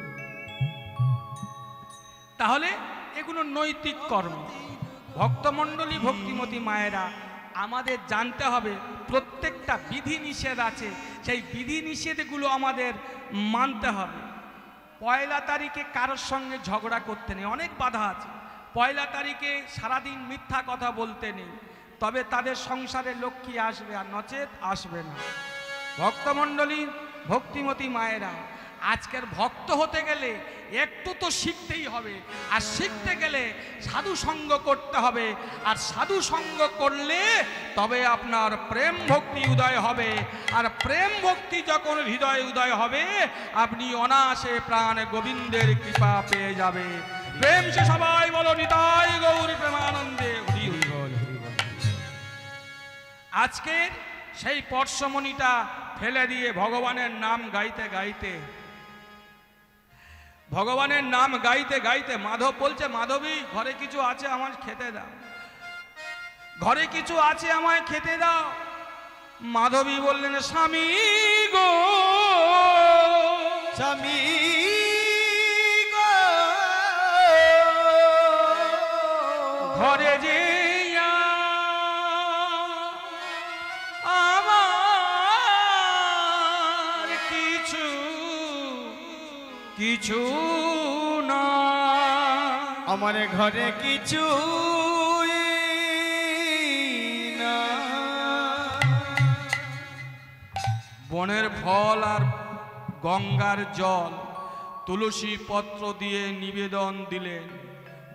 তাহলে এগুলো নৈতিক কর্ম। ভক্তমণ্ডলী, ভক্তিমতী মায়েরা, আমাদের জানতে হবে প্রত্যেকটা বিধি নিষেধ আছে, সেই বিধি নিষেধগুলো আমাদের মানতে হবে। 1 তারিখে কারোর সঙ্গে ঝগড়া করতে নেই, অনেক বাধা আছে। 1 তারিখে সারাদিন মিথ্যা কথা বলতে নেই, তবে তাদের সংসারে লক্ষ্মী আসবে, আর নচেত আসবে না। ভক্তমণ্ডলী, ভক্তিমতী মায়েরা, আজকের ভক্ত হতে গেলে একটু তো শিখতেই হবে, আর শিখতে গেলে সাধু সঙ্গ করতে হবে, আর সাধু সঙ্গ করলে তবে আপনার প্রেম ভক্তি উদয় হবে। আর প্রেম ভক্তি যখন হৃদয়ে উদয় হবে, আপনি অনায়াসে প্রাণ গোবিন্দের কৃপা পেয়ে যাবে। প্রেম সে সবাই বলো নিতাই গৌর প্রেমানন্দে হরি হরি বল, হরি বল। আজকের সেই পরশমণিটা ফেলে দিয়ে ভগবানের নাম গাইতে গাইতে, ভগবানের নাম গাইতে গাইতে মাধব বলছে, মাধবী ঘরে কিছু আছে আমায় খেতে দাও, ঘরে কিছু আছে আমায় খেতে দাও। মাধবী বললেন, স্বামী গো, স্বামী ঘরে যে আমার কিছু কিছু না, আমার ঘরে কিছু না। বনের ফল আর গঙ্গার জল তুলসী পত্র দিয়ে নিবেদন দিলেন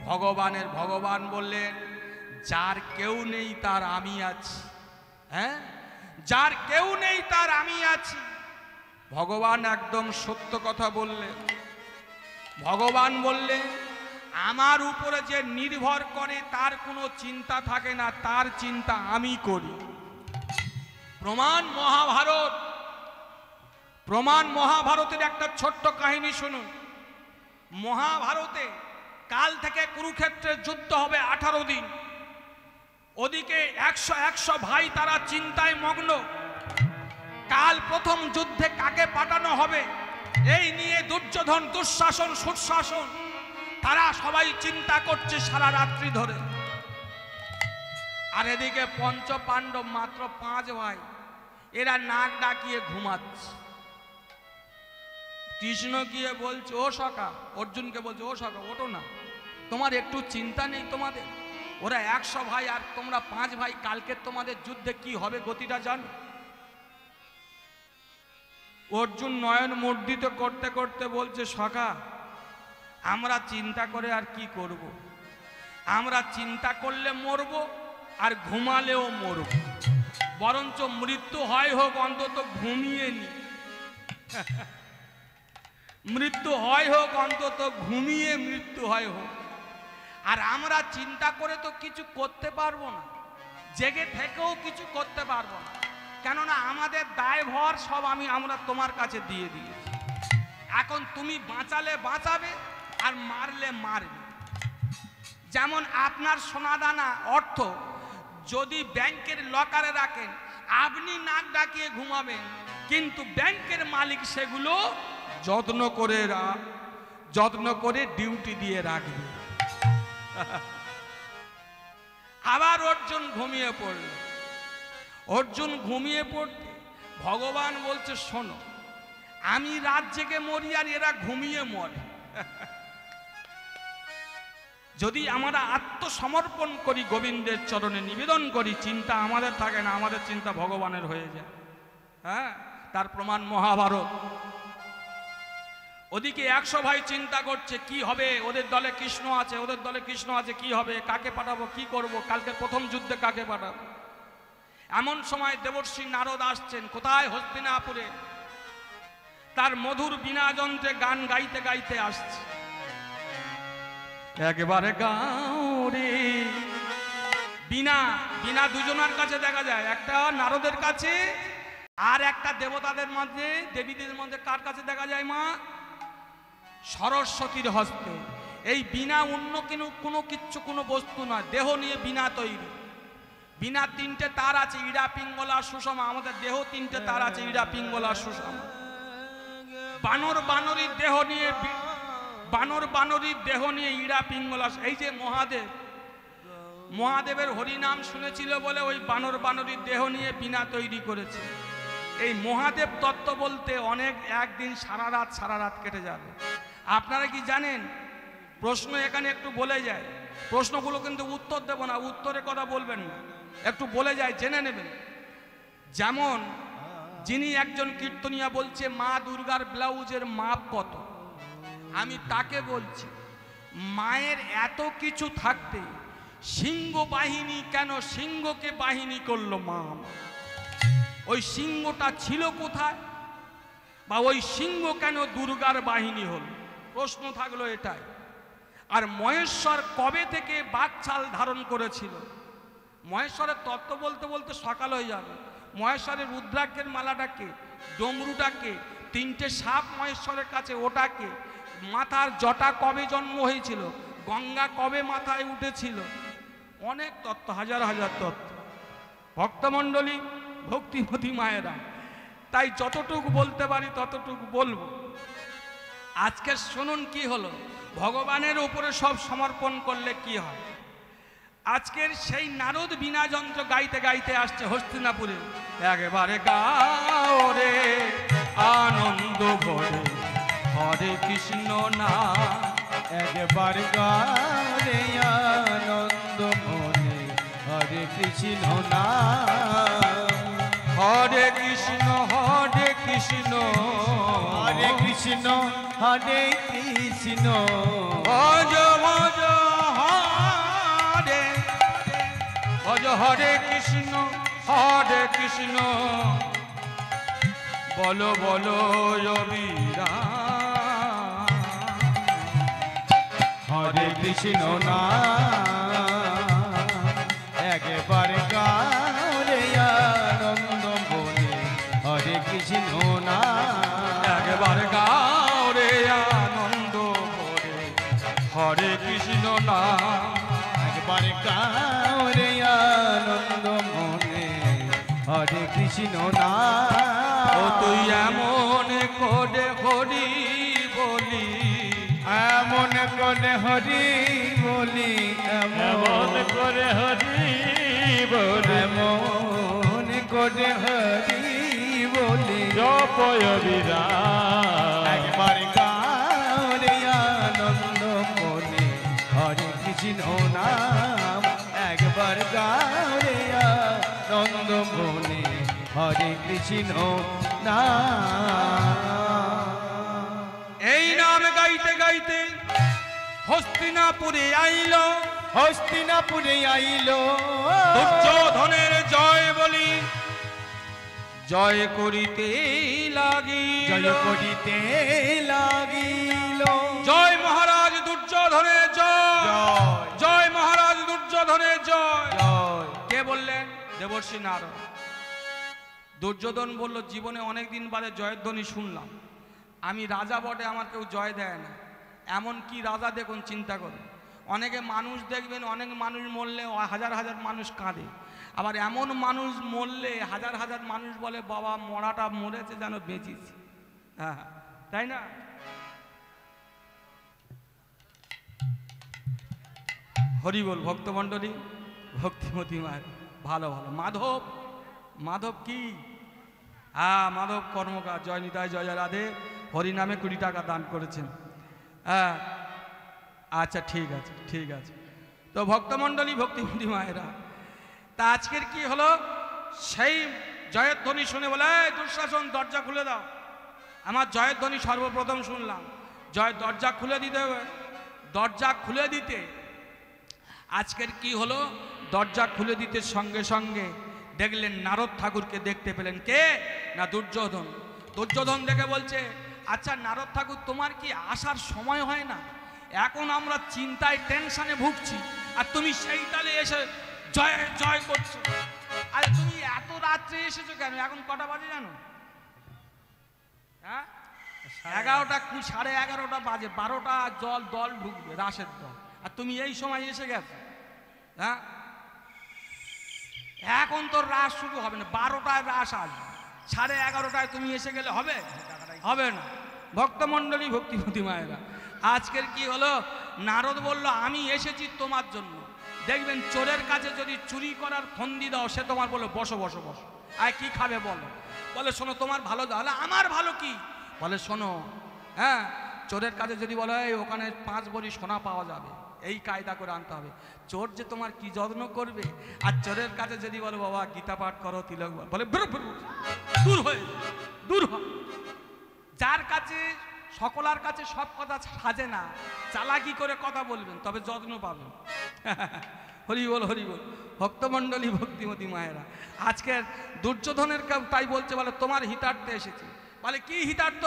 ভগবানের। ভগবান বললেন, যার কেউ নেই তার আমি আছি। হ্যাঁ, যার কেউ নেই তার আমি আছি। ভগবান একদম সত্য কথা বললেন। ভগবান বললেন, আমার উপরে যে নির্ভর করে তার কোনো চিন্তা থাকে না, তার চিন্তা আমি করি। প্রমাণ মহাভারত। প্রমাণ মহাভারতের একটা ছোট্ট কাহিনী শুনুন। মহাভারতে কাল থেকে কুরুক্ষেত্রের যুদ্ধ হবে 18 দিন। ওদিকে 100 ভাই তারা চিন্তায় মগ্ন। কাল প্রথম যুদ্ধে কাকে পাঠানো হবে এই নিয়ে দুর্যোধন, দুঃশাসন, সুশাসন তারা সবাই চিন্তা করছে সারা রাত্রি ধরে। আর এদিকে পঞ্চ পাণ্ডব মাত্র 5 ভাই, এরা নাক ডাকিয়ে ঘুমাচ্ছে। কৃষ্ণ গিয়ে বলছে, ও সখা, অর্জুনকে বলছে, ও সখা ওঠো না, তোমার একটু চিন্তা নেই তোমাদের? ওরা 100 ভাই আর তোমরা 5 ভাই, কালকে তোমাদের যুদ্ধে কি হবে গতিটা জানো? অর্জুন নয়ন মুদ্রিত করতে করতে বলছে, সখা আমরা চিন্তা করে আর কি করব? আমরা চিন্তা করলে মরব, আর ঘুমালেও মরব। বরঞ্চ মৃত্যু হয় হোক, অন্তত ঘুমিয়ে নি। মৃত্যু হয় হোক, অন্তত ঘুমিয়ে মৃত্যু হয় হোক। আর আমরা চিন্তা করে তো কিছু করতে পারবো না, জেগে থেকেও কিছু করতে পারবো না, কেননা আমাদের দায়ভার সব আমরা তোমার কাছে দিয়ে দিয়েছি। এখন তুমি বাঁচালে বাঁচাবে, আর মারলে মারবে। যেমন আপনার সোনাদানা অর্থ যদি ব্যাংকের লকারে রাখেন, আপনি নাক ডাকিয়ে ঘুমাবেন, কিন্তু ব্যাংকের মালিক সেগুলো যত্ন করে ডিউটি দিয়ে রাখবে। আবার অর্জুন ঘুমিয়ে পড়ল। অর্জুন ঘুমিয়ে পড়তে ভগবান বলছে, শোনো আমি রাত জেগে মরি আর এরা ঘুমিয়ে মরে। যদি আমরা আত্মসমর্পণ করি, গোবিন্দের চরণে নিবেদন করি, চিন্তা আমাদের থাকে না, আমাদের চিন্তা ভগবানের হয়ে যায়। হ্যাঁ, তার প্রমাণ মহাভারত। ওদিকে 100 ভাই চিন্তা করছে কি হবে, ওদের দলে কৃষ্ণ আছে, ওদের দলে কৃষ্ণ আছে, কি হবে, কাকে পাঠাবো, কি করব, কালকে প্রথম যুদ্ধে কাকে পাঠাবো। এমন সময় দেবর্ষি নারদ আসছেন, কোথায়? হস্তিনাপুরে। তার মধুর বীণা যন্ত্রে গান গাইতে গাইতে আসছে। একেবারে গাও রে বীণা। বীণা দুজনের কাছে দেখা যায়, একটা নারদের কাছে আর একটা দেবতাদের মধ্যে, দেবীদের মধ্যে কার কাছে দেখা যায়? মা সরস্বতীর হস্তে। এই বীণা অন্য কোনো কিচ্ছু, কোনো বস্তু নয়, দেহ নিয়ে বীণা তৈরি। বীণা 3টে তার আছে, ইড়া পিঙ্গলা সুষমা। আমাদের দেহ 3টে তার আছে, ইড়া পিঙ্গলা সুষমা। বানর বানরীর দেহ নিয়ে, বানর বানরীর দেহ নিয়ে ইড়া পিঙ্গলা। এই যে মহাদেব, মহাদেবের হরিনাম শুনেছিল বলে ওই বানর বানরীর দেহ নিয়ে বীণা তৈরি করেছে। এই মহাদেব তত্ত্ব বলতে অনেক, একদিন সারা রাত কেটে যাবে। আপনারা কি জানেন? প্রশ্ন এখানে একটু বলে যায়, প্রশ্নগুলো কিন্তু উত্তর দেব না, উত্তরের কথা বলবেন না, একটু বলে যায়, জেনে নেবেন। যেমন যিনি একজন কীর্তনিয়া বলছে মা দুর্গার ব্লাউজের মাপ কত, আমি তাকে বলছি মায়ের এত কিছু থাকতে সিংহ বাহিনী কেন, সিংহকে বাহিনী করলো মা? ওই সিংহটা ছিল কোথায়, বা ওই সিংহ কেন দুর্গার বাহিনী হলো? প্রশ্ন থাকলো এটাই। আর মহেশ্বর কবে থেকে বাকছাল ধারণ করেছিল? মহেশ্বরের তত্ত্ব বলতে বলতে সকাল হয়ে যাবে। মহেশ্বরের রুদ্রাক্ষের মালাটাকে, ডমরুটাকে, 3টে সাপ মহেশ্বরের কাছে, ওটাকে, মাথার জটা কবে জন্ম হয়েছিল, গঙ্গা কবে মাথায় উঠেছিল, অনেক তত্ত্ব, হাজার হাজার তত্ত্ব। ভক্তমণ্ডলী, ভক্তিমতী মায়েরা, তাই যতটুকু বলতে পারি ততটুকু বলবো। আজকে শুনুন কি হলো, ভগবানের উপরে সব সমর্পণ করলে কি হয়। আজকের সেই নারদ বীণা যন্ত্র গাইতে গাইতে আসছে হস্তিনাপুরে। একেবারে গাও রে আনন্দ ভরে হরে কৃষ্ণ না, একবার গাও রে আনন্দ মনে হরে কৃষ্ণ না, হরে কৃষ্ণ হরে কৃষ্ণ হরে কৃষ্ণ হরে কৃষ্ণ, ভজ ভজ হরে ভজ হরে কৃষ্ণ হরে কৃষ্ণ, বলো বলো অবিরা হরে কৃষ্ণ না, একবার গাও রে আনন্দ মনে হরে কৃষ্ণ না, একবার গাও রে আনন্দ ভরে হরে কৃষ্ণ না, একবার গাও রে আনন্দ মনে হরে কৃষ্ণ না। ও তুই এমন করে হরি বলি, এমন করে হরি বলি, এমন করে হরি বলে, এমন করে হরি বলি, জপয় বিরাট, একবার গাও রে আনন্দ মনে হরে কৃষ্ণ নাম, একবার গাও রে আনন্দ মনে হরে কৃষ্ণ নাম। এই নাম গাইতে গাইতে হস্তিনাপুরে আইল, হস্তিনাপুরে আইল, দুর্যোধনের জয় বলি জয় করিতে লাগিল, জয় করিতে লাগিল, জয় মহারাজ দুর্যোধনের জয়, জয় জয় মহারাজ দুর্যোধনের জয়। জয়। কে বললেন? দেবর্ষি নারদ। দুর্যোধন বলল, জীবনে অনেক দিন বাদে জয়ধ্বনি শুনলাম, আমি রাজা বটে, আমার কেউ জয় দেয় না। এমন কি রাজা দেখুন, চিন্তা করুন। অনেকে মানুষ দেখবেন, অনেক মানুষ মরলে হাজার হাজার মানুষ কাঁদে, আবার এমন মানুষ মরলে হাজার হাজার মানুষ বলে বাবা মরাটা মরেছে যেন বেঁচেছি। হ্যাঁ, তাই না? হরি বল ভক্তমণ্ডলী, ভক্তিমতী মায়ের ভালো ভালো। মাধব, মাধব কি হ্যাঁ, মাধব কর্মকার, জয় নিতাই, জয় জয় রাধে, হরিনামে 20 টাকা দান করেছেন। হ্যাঁ, আচ্ছা ঠিক আছে, ঠিক আছে। তো ভক্তমণ্ডলী, ভক্তিমতী মায়েরা, তা আজকের কি হলো, সেই জয়ের ধ্বনি শুনে বলে, এই দুঃশাসন দরজা খুলে দাও। আমার জয়ের ধ্বনি সর্বপ্রথম শুনলাম, জয় দরজা খুলে দিতে হবে। দরজা খুলে দিতে আজকের কি হলো, দরজা খুলে দিতে সঙ্গে সঙ্গে দেখলেন নারদ ঠাকুরকে দেখতে পেলেন। কে না, দুর্যোধন। দুর্যোধন দেখে বলছে, আচ্ছা নারদ ঠাকুর, তোমার কি আসার সময় হয় না? এখন আমরা চিন্তায় টেনশনে ভুগছি, আর তুমি সেই তালে এসে জয় জয় করছো। আরে তুমি এত রাত্রে এসেছো কেন? এখন কটা বাজে জানো? হ্যাঁ, 11টা, 11:30 বাজে। 12টা দল ঢুকবে, রাসের দল, আর তুমি এই সময় এসে গেছো। হ্যাঁ, এখন তোর রাস শুরু হবে না, 12টায় রাস আসবে, 11:30টায় তুমি এসে গেলে হবে? হবে না। ভক্তমণ্ডলী, ভক্তিমতী মায়েরা, আজকের কি হলো, নারদ বলল, আমি এসেছি তোমার জন্য। দেখবেন চোরের কাছে যদি চুরি করার ফন্দি দাও, সে তোমার বলো বসো বসো বসো, আর কি খাবে বলো? বলে শোনো, তোমার ভালো দাও। আমার ভালো কি? বলে শোনো, হ্যাঁ, চোরের কাছে যদি বলো এই ওখানে 5 ভরি সোনা পাওয়া যাবে, এই কায়দা করে আনতে হবে। চোর যে তোমার কি যত্ন করবে। আর চোরের কাছে যদি বলো বাবা গীতা পাঠ করো, তিলক বলে দূর হয়ে, দূর হ। যার কাছে, সকলার কাছে সব কথা সাজে না, চালাকি করে কথা বলবেন, তবে যত্ন পাবেন। হরি বল, হরি বল। ভক্তমণ্ডলী, ভক্তিমতী মায়েরা, আজকের দুর্যোধনের তাই বলছে, বলে তোমার হিতার্থে এসেছে। বলে কি হিতার্থ?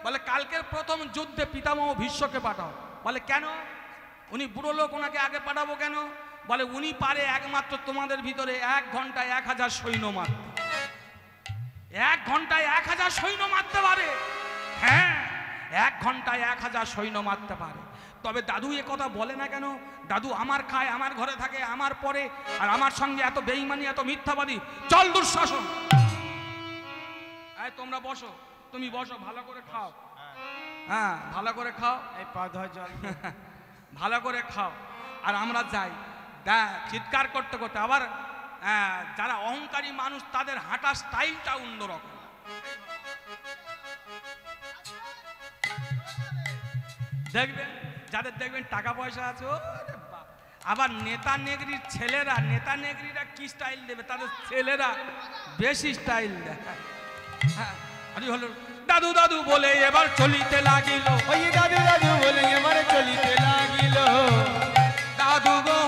বলে কালকের প্রথম যুদ্ধে পিতামহ ভীষ্মকে পাঠাও। বলে কেন? উনি বুড়ো লোক, ওনাকে আগে পাঠাবো কেন? বলে উনি পারে একমাত্র তোমাদের ভিতরে 1 ঘন্টায় 1000 সৈন্য মারতে। 1 ঘন্টায় 1000 সৈন্য মারতে পারে। হ্যাঁ, 1 ঘন্টায় 1000 সৈন্য মারতে পারে। তবে দাদু এ কথা বলে না কেন? দাদু আমার খায়, আমার ঘরে থাকে, আমার পরে, আর আমার সঙ্গে এত বেঈমানি, এত মিথ্যাবাদী। চল দুঃশাসন, তোমরা বসো, তুমি বসো, ভালো করে খাও। হ্যাঁ, ভালো করে খাও, এই পা ধোয়া জল ভালো করে খাও, আর আমরা যাই। চিৎকার করতে করতে আবার যারা অহংকারী মানুষ, তাদের হাঁটার স্টাইলটা অন্যরকম। দেখবেন, যাদের দেখবেন টাকা পয়সা আছে, আবার নেতা নেগরির ছেলেরা, নেতা নেগরিরা কি স্টাইল দেবে, তাদের ছেলেরা বেশি স্টাইল দেয়। হ্যাঁ, হলো দাদু দাদু বলে এবার চলিতে লাগিল, ওই দাদু দাদু বলে এবার চলিতে লাগিল। দাদু গো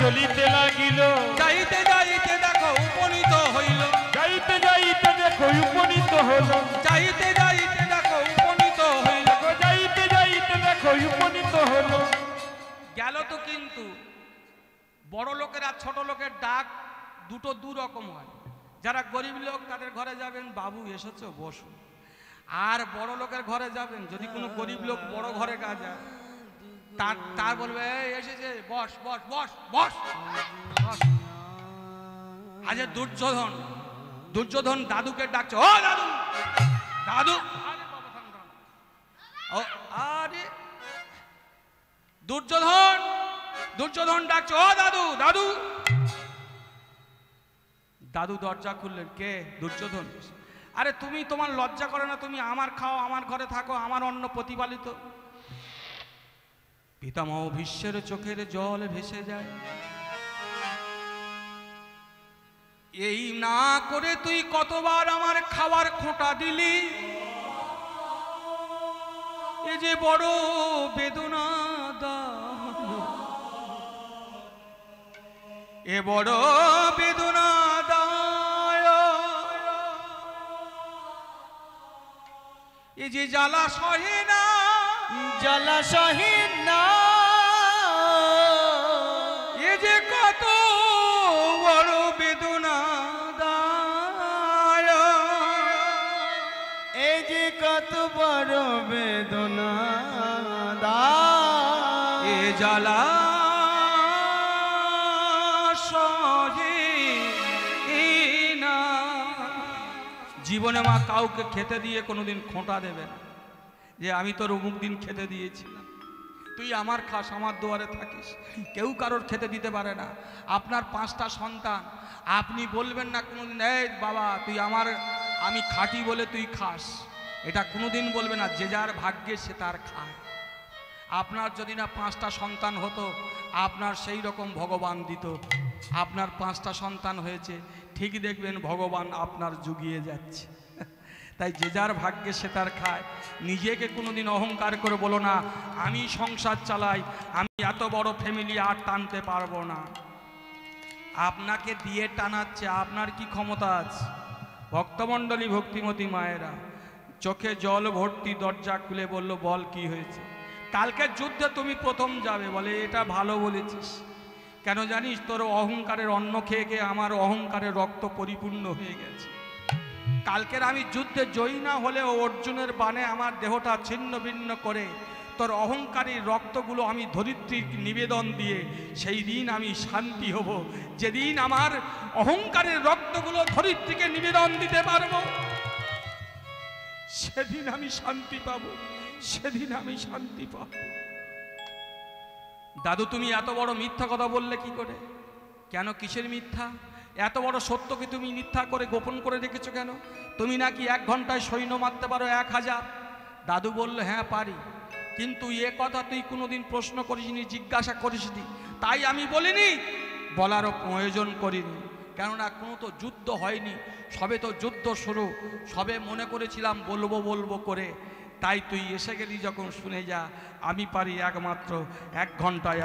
চলিতে লাগিল। যাইতে যাইতে দেখো উপনীত হইল, যাইতে যাইতে দেখো উপনীত হইল, যাইতে যাইতে দেখো উপনীত হইল, যাইতে যাইতে দেখো উপনীত হইল। গেল তো, কিন্তু বড় লোকের আর ছোট লোকের ডাক দুটো দু রকম হয়। যারা গরিব লোক তাদের ঘরে যাবেন, বাবু এসেছো বসো। আর বড় লোকের ঘরে যাবেন, যদি কোনো গরিব লোক বড় ঘরে কাজ যায়, তার বলবে এসেছে বস বস বস বস বস। আজ দুর্যোধন, দুর্যোধন দাদুকে ডাকছে, ও দাদু দাদু। আরে দুর্যোধন, দুর্যোধন ডাকছে, ও দাদু দাদু। দাদু দরজা খুললেন, কে? দুর্যোধন। আরে তুমি, তোমার লজ্জা করে না? তুমি আমার খাও, আমার ঘরে থাকো, আমার অন্ন প্রতিপালিত। পিতামহ ভীষ্মের চোখের জল ভেসে যায়। এই না করে তুই কতবার আমার খাবার খোঁটা দিলি, এ যে বড় বেদনা দায়, এ বড় বেদনা দায়, এ যে জ্বালা সহে না, জ্বালা সহে না, এ যে কত বড় বেদনা দায়, এ যে কত কত বড় বেদনা দা এ জ্বালা সহে না। জীবনে মা কাউকে খেতে দিয়ে কোনোদিন খোঁটা দেবে না যে আমি তোর অমুক দিন খেতে দিয়েছিলাম, তুই আমার খাস, আমার দুয়ারে থাকিস। কেউ কারোর খেতে দিতে পারে না। আপনার 5টা সন্তান, আপনি বলবেন না কোনোদিন এই বাবা তুই আমার, আমি খাটি বলে তুই খাস, এটা কোনোদিন বলবে না। যে যার ভাগ্যে সে তার খায়। আপনার যদি না 5টা সন্তান হতো, আপনার সেই রকম ভগবান দিত। আপনার 5টা সন্তান হয়েছে, ঠিক দেখবেন ভগবান আপনার জুগিয়ে যাচ্ছে। তাই যে যার ভাগ্যে সে তার খায়। নিজেকে কোনোদিন অহংকার করে বলো না আমি সংসার চালাই, আমি এত বড় ফ্যামিলি আর টানতে পারবো না। আপনাকে দিয়ে টানাচ্ছে, আপনার কি ক্ষমতা আছে? ভক্তমণ্ডলী, ভক্তিমতী মায়েরা, চোখে জল ভর্তি, দরজা খুলে বলল বল কি হয়েছে? কালকে যুদ্ধে তুমি প্রথম যাবে। বলে এটা ভালো বলেছিস। কেন জানিস? তোর অহংকারের অন্ন খেয়ে খেয়ে আমার অহংকারের রক্ত পরিপূর্ণ হয়ে গেছে। কালকের আমি যুদ্ধে জয়ী না হলেও অর্জুনের বাণে আমার দেহটা ছিন্ন ভিন্ন করে তোর অহংকারী রক্তগুলো আমি ধরিত্রীর নিবেদন দিয়ে সেই দিন আমি শান্তি হব। যেদিন আমার অহংকারের রক্তগুলো ধরিত্রীকে নিবেদন দিতে পারবো, সেদিন আমি শান্তি পাবো, সেদিন আমি শান্তি পাবো। দাদু তুমি এত বড় মিথ্যা কথা বললে কি করে? কেন, কিসের মিথ্যা? এত বড় সত্যকে তুমি মিথ্যা করে গোপন করে রেখেছো কেন? তুমি নাকি 1 ঘন্টায় সৈন্য মারতে পারো 1000। দাদু বলল হ্যাঁ পারি, কিন্তু এ কথা তুই কোনোদিন প্রশ্ন করিসনি, জিজ্ঞাসা করিসনি, তাই আমি বলিনি, বলারও প্রয়োজন করিনি। কেননা কোনো তো যুদ্ধ হয়নি, সবে তো যুদ্ধ শুরু, সবে মনে করেছিলাম বলবো বলবো করে। তাই তুই এসে গেলি যখন শুনে যা, আমি পারি একমাত্র 1 ঘন্টায়